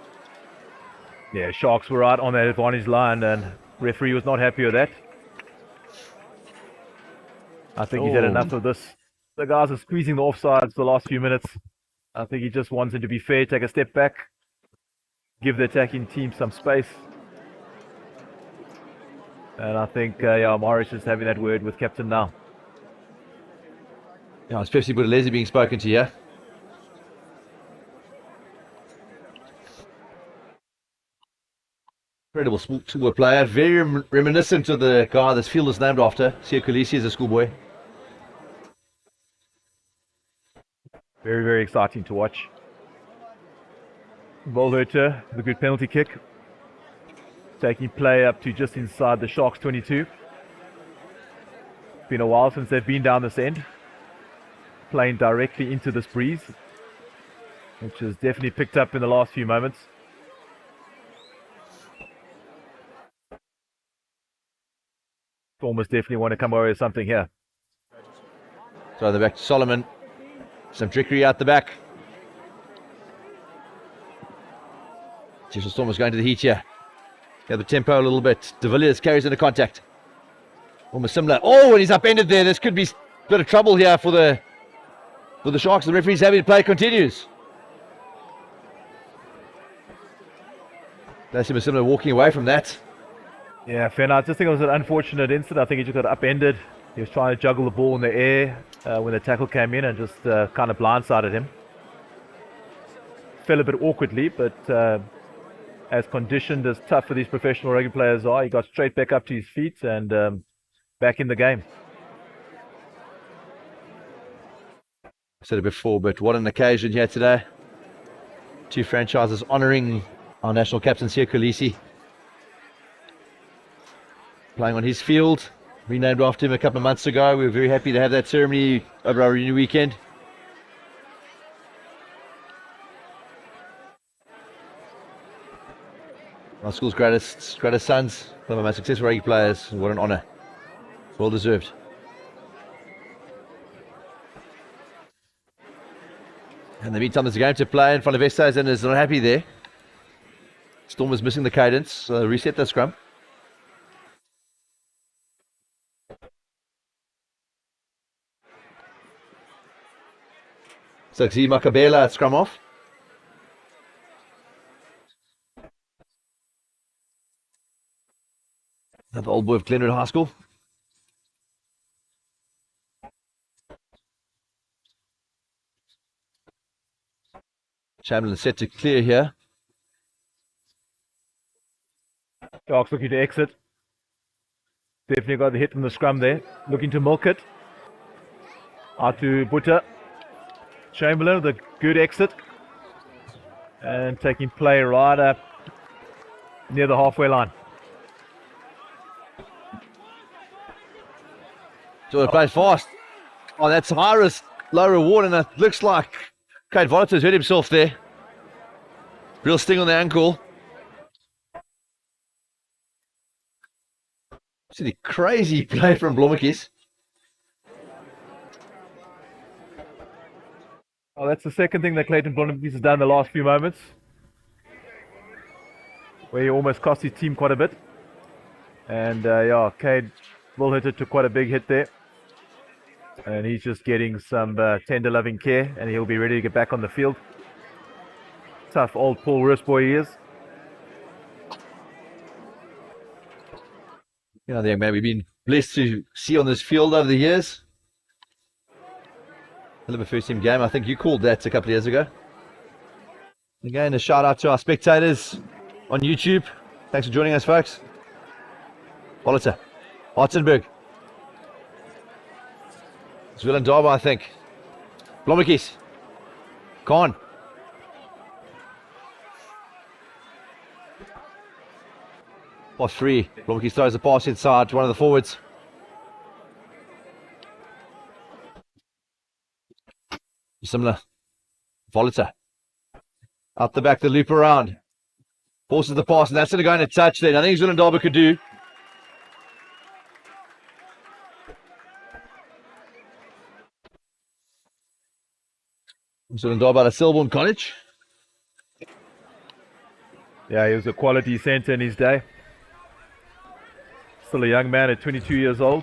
Yeah, Sharks were out on that advantage line, and referee was not happy with that. I think he's had enough of this. The guys are squeezing the offsides the last few minutes. I think he just wants it to be fair, take a step back, give the attacking team some space. And I think Morris is having that word with captain now. Yeah, it's Pepsi Buthelezi being spoken to here. Incredible schoolboy player, very reminiscent of the guy this field is named after. Siya Kolisi is a schoolboy. Very, very exciting to watch. Volherter with a good penalty kick. Taking play up to just inside the Sharks 22. Been a while since they've been down this end. Playing directly into this breeze, which has definitely picked up in the last few moments. Stormers definitely want to come away with something here. So they're back to Solomon. Some trickery out the back. DHL Stormers going to the heat here. Get the tempo a little bit. De Villiers carries into contact. Almost similar. Oh, and he's upended there. This could be a bit of trouble here for the Sharks. The referee's having play continues. That's similar walking away from that. Yeah, Finn, I just think it was an unfortunate incident. I think he just got upended. He was trying to juggle the ball in the air when the tackle came in and just kind of blindsided him. Fell a bit awkwardly, but as conditioned, as tough as these professional rugby players are, he got straight back up to his feet and back in the game. I said it before, but what an occasion here today. Two franchises honouring our national captains here, Kolisi. Playing on his field, renamed after him a couple of months ago. We were very happy to have that ceremony over our reunion weekend. Our school's greatest sons, one of our most successful rugby players. What an honour. Well deserved. In the meantime, there's a game to play in front of Estes and is not happy there. Storm is missing the cadence, so reset the scrum. So see Makabela at scrum off. The old boy of Glenwood High School. Chamberlain set to clear here. Sharks looking to exit. Definitely got the hit from the scrum there. Looking to milk it. Out to Butter. Chamberlain with a good exit. And taking play right up near the halfway line. So it plays fast. Oh, that's high risk, low reward, and it looks like Kate Voliter's hurt himself there. Real sting on the ankle. See the crazy play from Blommetjies. Oh, that's the second thing that Clayton Blommetjies has done in the last few moments, where he almost cost his team quite a bit. And yeah, Cade will hit it to quite a big hit there. And he's just getting some tender loving care, and he'll be ready to get back on the field. Tough old Paul Wrist boy he is. You know, the young man we've been blessed to see on this field over the years. A little bit first team game. I think you called that a couple of years ago. Again, a shout out to our spectators on YouTube. Thanks for joining us, folks. Voliter, Hartzenberg. It's Willem Darby, I think. Blommetjies. Khan. Pass free. Blommetjies throws the pass inside to one of the forwards. Similar. Voliter. Out the back, the loop around. Forces the pass, and that's going to go in a touch there. Nothing Willem Darby could do. Willem Darby out of Selborne College. Yeah, he was a quality centre in his day. Still a young man at 22 years old.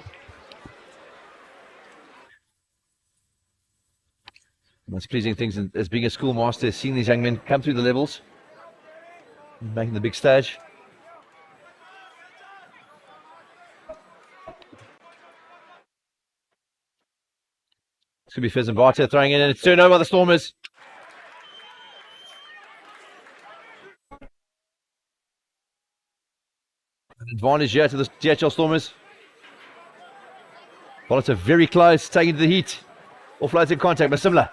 That's pleasing things as being a schoolmaster, seeing these young men come through the levels, making the big stage. It's going to be Fez and Barter throwing in, and it's turned over by the Stormers. An advantage here to the DHL Stormers. Barter very close, taking to the heat. Offloads in contact, but similar.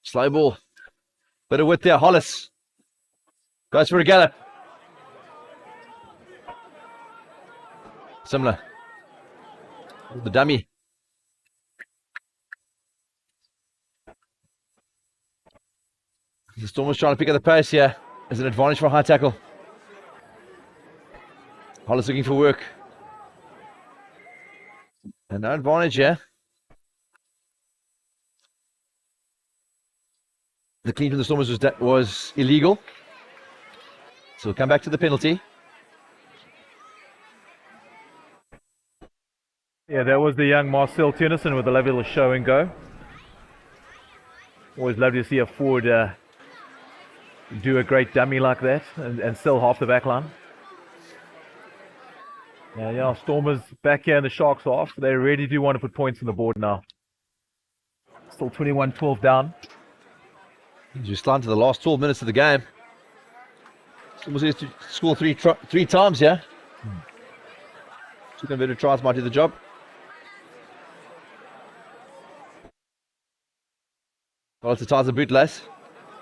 Slow ball. Bit of width there. Hollis goes for a gallop. Similar. The dummy. The Stormers trying to pick up the pace here. There's an advantage for a high tackle. Hollis looking for work. And no advantage here. The clean from the Stormers was illegal. So we'll come back to the penalty. Yeah, that was the young Marcel Tennyson with a lovely little show and go. Always lovely to see a forward do a great dummy like that and sell half the back line. Yeah, Stormers back here in the Sharks half. They really do want to put points on the board now. Still 21-12 down. Just slide to the last 12 minutes of the game. Stormers has to score three times here. Two converted tries might do the job. Well, it's a ties the bootlace.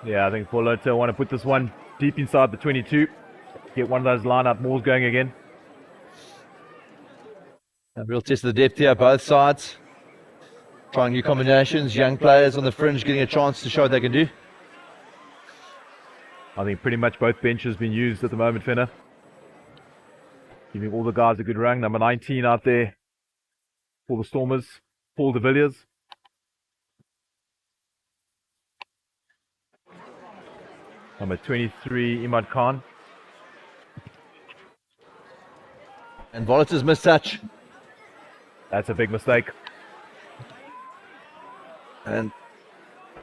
Yeah, I think Pauloto want to put this one deep inside the 22. Get one of those line-up mauls going again. A real test of the depth here, both sides. Trying new combinations, young players on the fringe getting a chance to show what they can do. I think pretty much both benches been used at the moment, Finna. Giving all the guys a good run. Number 19 out there for the Stormers, Paul de Villiers. Number 23, Imad Khan. And Volita's mistouch. That's a big mistake. And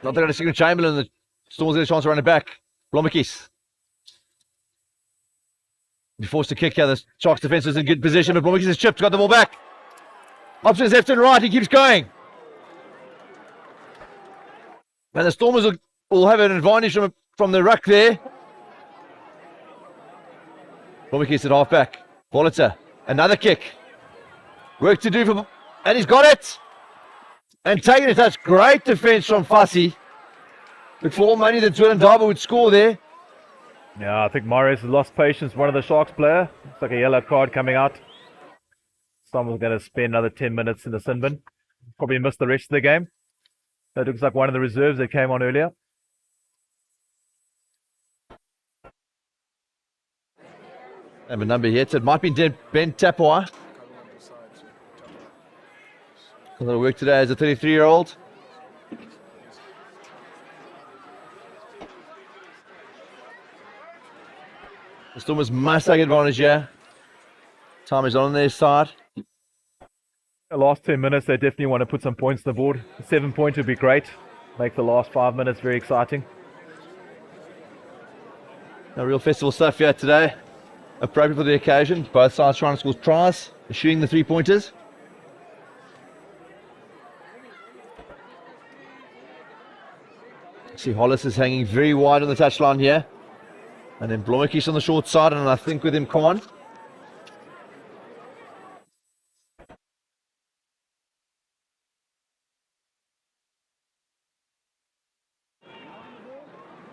not there to Sigmund Chamberlain. The Stormers get a chance to run it back. Blommetjies. Be forced to kick here. The Sharks defense is in good position, but Blommetjies has chipped, got the ball back. Options left and right, he keeps going. And the Stormers will have an advantage from the ruck there. Blommetjies at half back. Volita, another kick. Work to do for, and he's got it. And taking it, that's great defense from Fassi. But for all money that Zwillen Darby would score there. Yeah, I think Morris has lost patience. One of the Sharks player. It's like a yellow card coming out. Someone's going to spend another 10 minutes in the sin bin. Probably missed the rest of the game. That looks like one of the reserves that came on earlier. Have a number here. It might be Ben Tapua. A little work today as a 33-year-old. The Stormers must take advantage here. Time is on their side. The last 10 minutes, they definitely want to put some points on the board. A 7-point would be great. Make the last 5 minutes very exciting. No real festival stuff here today. Appropriate for the occasion. Both sides trying to score tries. Shooting the 3-pointers. See Hollis is hanging very wide on the touchline here. And then Blommetjies on the short side, and I think with him Khan.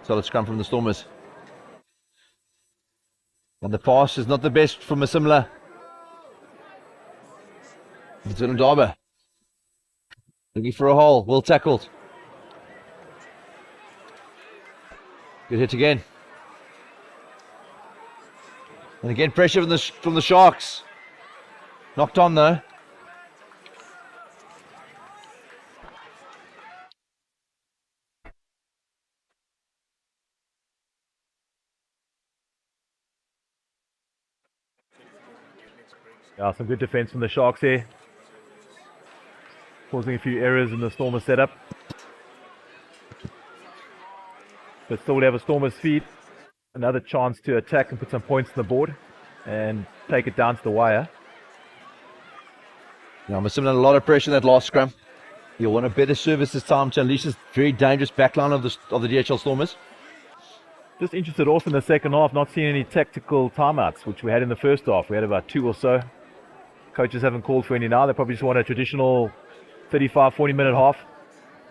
So let's come from the Stormers. And the pass is not the best from a similar. Dylan Darby. Looking for a hole, well tackled. Good hit again. And again, pressure from the Sharks. Knocked on though. Yeah, some good defense from the Sharks here. Causing a few errors in the Stormers setup. But still we have a Stormers feed. Another chance to attack and put some points on the board and take it down to the wire. Yeah, I'm assuming a lot of pressure in that last scrum. You'll want a better service this time to unleash this very dangerous backline of the DHL Stormers. Just interested also in the second half, not seeing any tactical timeouts, which we had in the first half. We had about 2 or so. Coaches haven't called for any now. They probably just want a traditional 35, 40-minute half.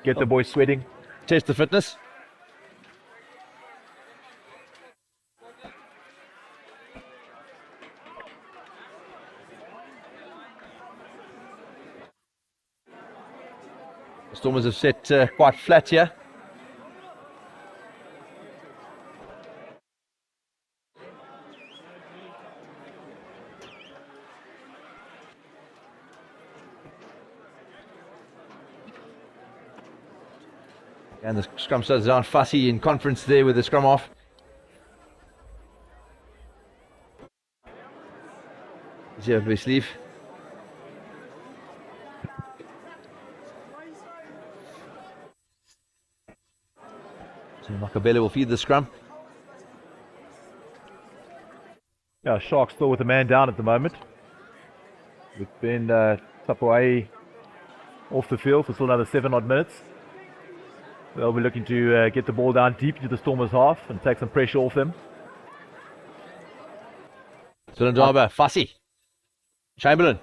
Get the boys sweating. Test the fitness. Stormers have set quite flat here. And the scrum starts down fussy in conference there with the scrum off. He's here for his sleeve. So Makabele will feed the scrum. Yeah, Sharks still with a man down at the moment. With Ben Tapuai off the field for still another 7 odd minutes. They'll be looking to get the ball down deep into the Stormers' half and take some pressure off them. Zulendaba, fussy. Chamberlain.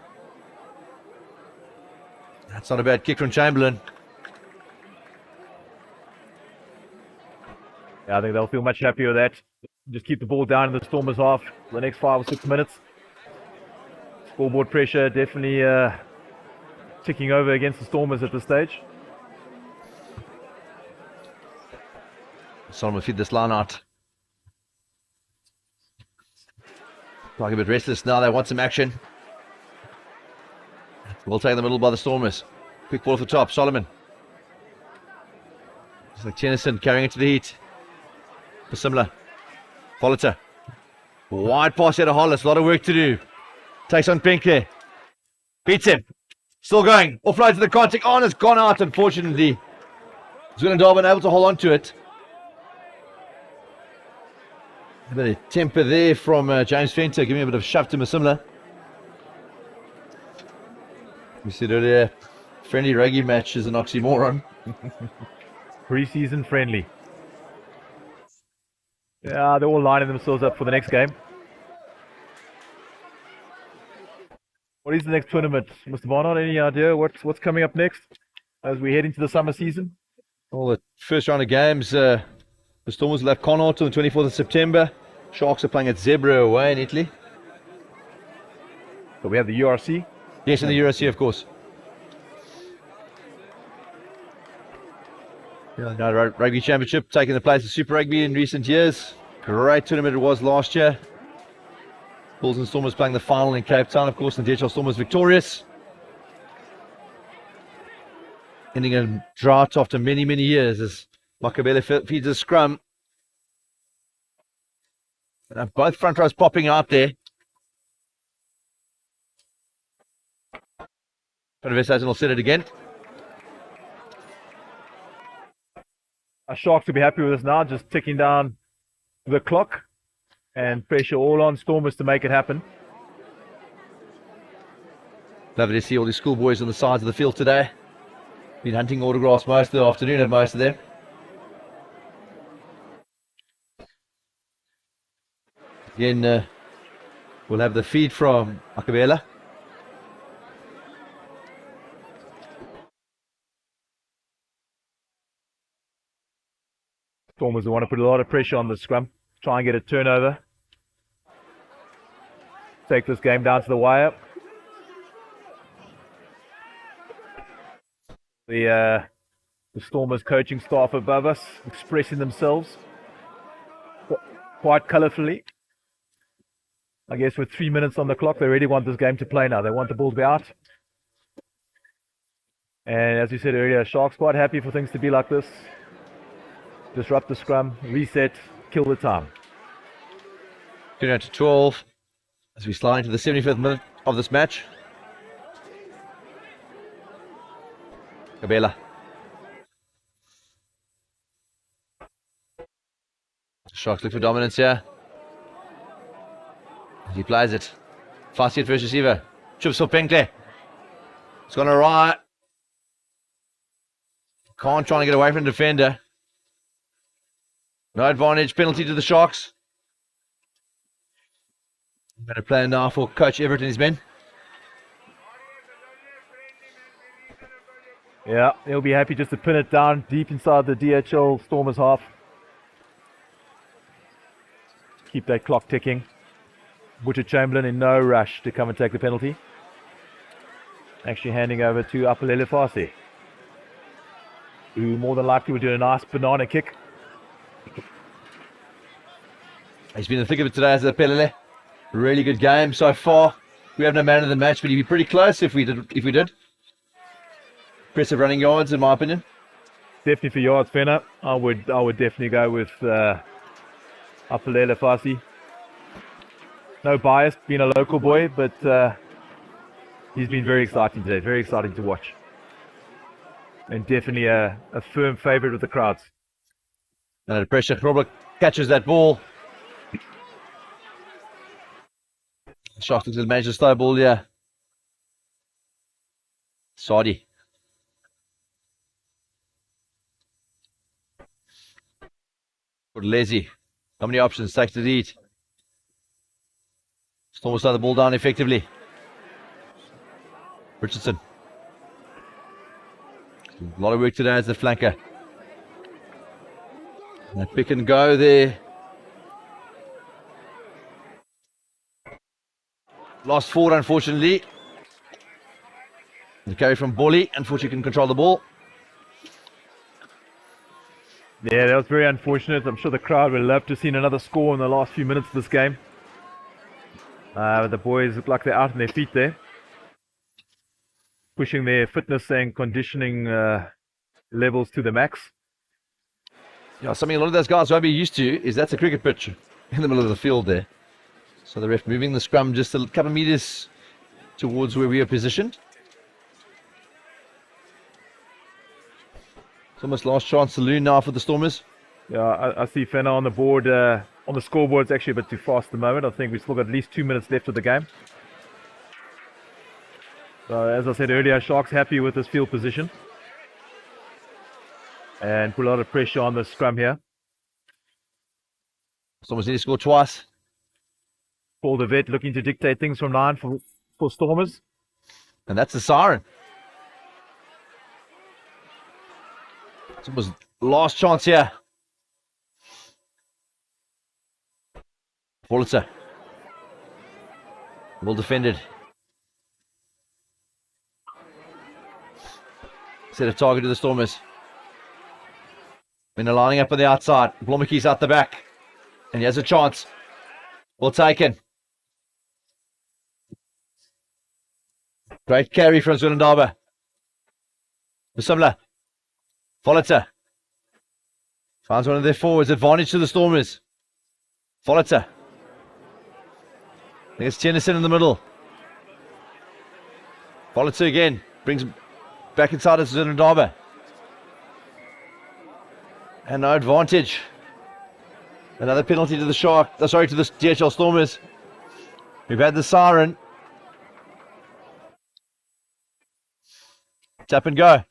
That's not a bad kick from Chamberlain. Yeah, I think they'll feel much happier with that. Just keep the ball down in the Stormers' half for the next 5 or 6 minutes. Scoreboard pressure definitely ticking over against the Stormers at this stage. Solomon feed this line out. Talking a bit restless now. They want some action. We'll take the middle by the Stormers. Quick ball off the top. Solomon. It's like Tennyson carrying it to the heat. For similar. Polliter. Wide pass out of Hollis. A lot of work to do. Takes on Pink there. Beats him. Still going. Offload to the contact. Oh, and it's gone out, unfortunately. Zulendaba unable to hold on to it. A bit of temper there from James Fenter, giving a bit of a shove to Masimla. We said earlier, friendly rugby match is an oxymoron. Pre-season friendly. Yeah, they're all lining themselves up for the next game. What is the next tournament, Mr. Barnard? Any idea what's coming up next as we head into the summer season? Well, the first round of games, the Stormers will have Connaught on the 24th of September. Sharks are playing at Zebra away in Italy. So we have the URC. Yes, in the URC, of course. Yeah, no, Rugby Championship taking the place of Super Rugby in recent years. Great tournament it was last year. Bulls and Stormers playing the final in Cape Town, of course, and DHL Stormers victorious. Ending a drought after many, many years as Makabele feeds a scrum. And both front rows popping out there. Vestazen will set it again. Our Sharks will be happy with us now, just ticking down the clock and pressure all on Stormers to make it happen. Lovely to see all these schoolboys on the sides of the field today. Been hunting autographs most of the afternoon at most of them. Again, we'll have the feed from Makabela. Stormers will want to put a lot of pressure on the scrum, try and get a turnover. Take this game down to the wire. The Stormers coaching staff above us expressing themselves quite colourfully. I guess with 3 minutes on the clock, they really want this game to play now. They want the ball to be out. And as you said earlier, Sharks quite happy for things to be like this. Disrupt the scrum, reset, kill the time. 29 to 12 as we slide into the 75th minute of this match. Kabela. Sharks look for dominance here. He plays it. Fast hit first receiver. Chips for Pinkley. It's gone awry. Khan trying to get away from the defender. No advantage. Penalty to the Sharks. Better plan now for Coach Everett and his men. Yeah, he'll be happy just to pin it down deep inside the DHL Stormers half. Keep that clock ticking. Butcher Chamberlain in no rush to come and take the penalty. Actually handing over to Apalele Fasi, who more than likely will do a nice banana kick. He's been in the thick of it today as Apalele. Really good game so far. We have no man of the match, but he'd be pretty close if we did. Impressive running yards, in my opinion. Definitely for yards, Fenner. I would definitely go with Apalele Fasi. No bias, being a local boy, but he's been very exciting today. Very exciting to watch. And definitely a firm favourite with the crowds. And under pressure, Robert catches that ball. Sharks looks to manage the slow ball, yeah. Saudi. Good lazy. How many options? Takes the lead. Storm will slow the ball down effectively. Richardson. A lot of work today as the flanker. And pick and go there. Lost forward, unfortunately. The carry from Bolly. Unfortunately, can control the ball. Yeah, that was very unfortunate. I'm sure the crowd would love to have seen another score in the last few minutes of this game. The boys look like they're out on their feet there, pushing their fitness and conditioning levels to the max. Yeah, something a lot of those guys won't be used to is that's a cricket pitch in the middle of the field there. So the ref moving the scrum just a couple of meters towards where we are positioned. It's almost last chance saloon now for the Stormers. Yeah, I see Fenner on the board. On the scoreboard, it's actually a bit too fast at the moment. I think we've still got at least 2 minutes left of the game. So as I said earlier, Sharks happy with this field position. And put a lot of pressure on the scrum here. Stormers need to score twice. Paul the vet looking to dictate things from now on for Stormers. And that's the siren. It's almost last chance here. Pulitzer. Well defended. Set a target to the Stormers. When they're lining up on the outside. Blommeke's out the back. And he has a chance. Well taken. Great carry from Zulendaba. Musamla. Vollitzer. Finds one of their forwards. Advantage to the Stormers. Vollitzer. I think it's Tennyson in the middle. Vollitzer again. Brings back inside of Zulendaba. And no advantage. Another penalty to the to the DHL Stormers. We've had the siren. Tap and go.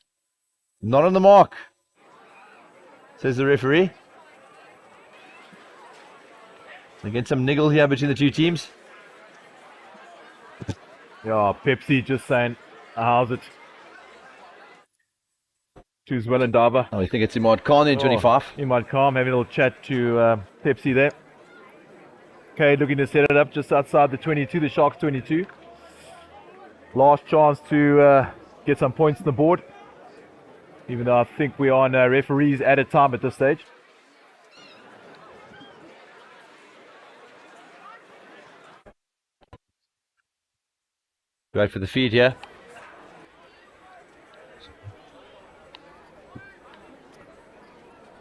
Not on the mark, says the referee. Again, some niggle here between the two teams. Yeah, Pepsi just saying, how's it? To Zwellendava. Oh, I think it's Imad Khan in 25. Imad Khan having a little chat to Pepsi there. Okay, looking to set it up just outside the 22, the Sharks 22. Last chance to get some points on the board. Even though I think we are on referees at a time at this stage. Great for the feed here.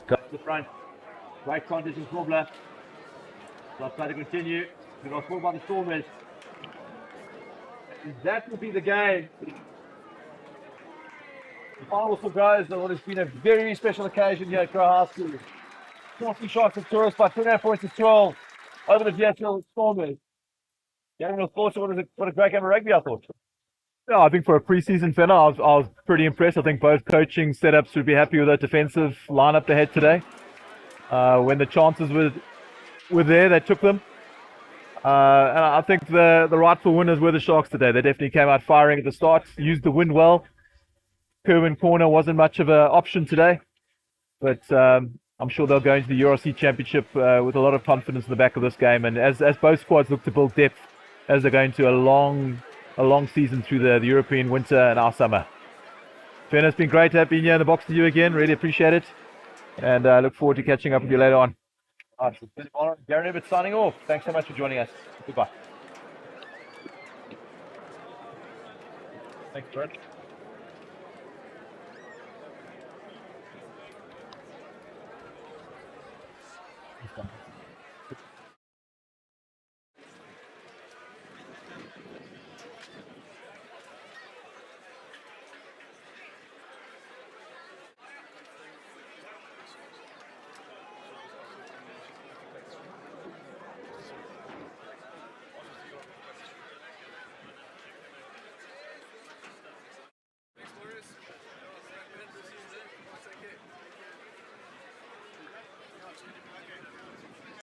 Go to the front. Right contest in Cobbler. Left side to continue. We got scored by the Stormers. That will be the game. The final whistle goes on what has been a very special occasion here at Crow High School. 40 Sharks of tourists by 29 points to 12 over the DHL Stormers. Game of course, what a great game of rugby, I thought. Yeah, I think for a preseason Fenner, I was pretty impressed. I think both coaching setups would be happy with that defensive lineup they had today. When the chances were there, they took them. And I think the rightful winners were the Sharks today. They definitely came out firing at the start, used the wind well. Kerwin Corner wasn't much of an option today, but I'm sure they'll go into the URC Championship with a lot of confidence in the back of this game. And as both squads look to build depth as they're going to a long season through the European winter and our summer. Fenner, it's been great to have been here in the box with you again. Really appreciate it. And I look forward to catching up with you later on. All right, Gary Nibbett signing off. Thanks so much for joining us. Goodbye. Thanks, Brett.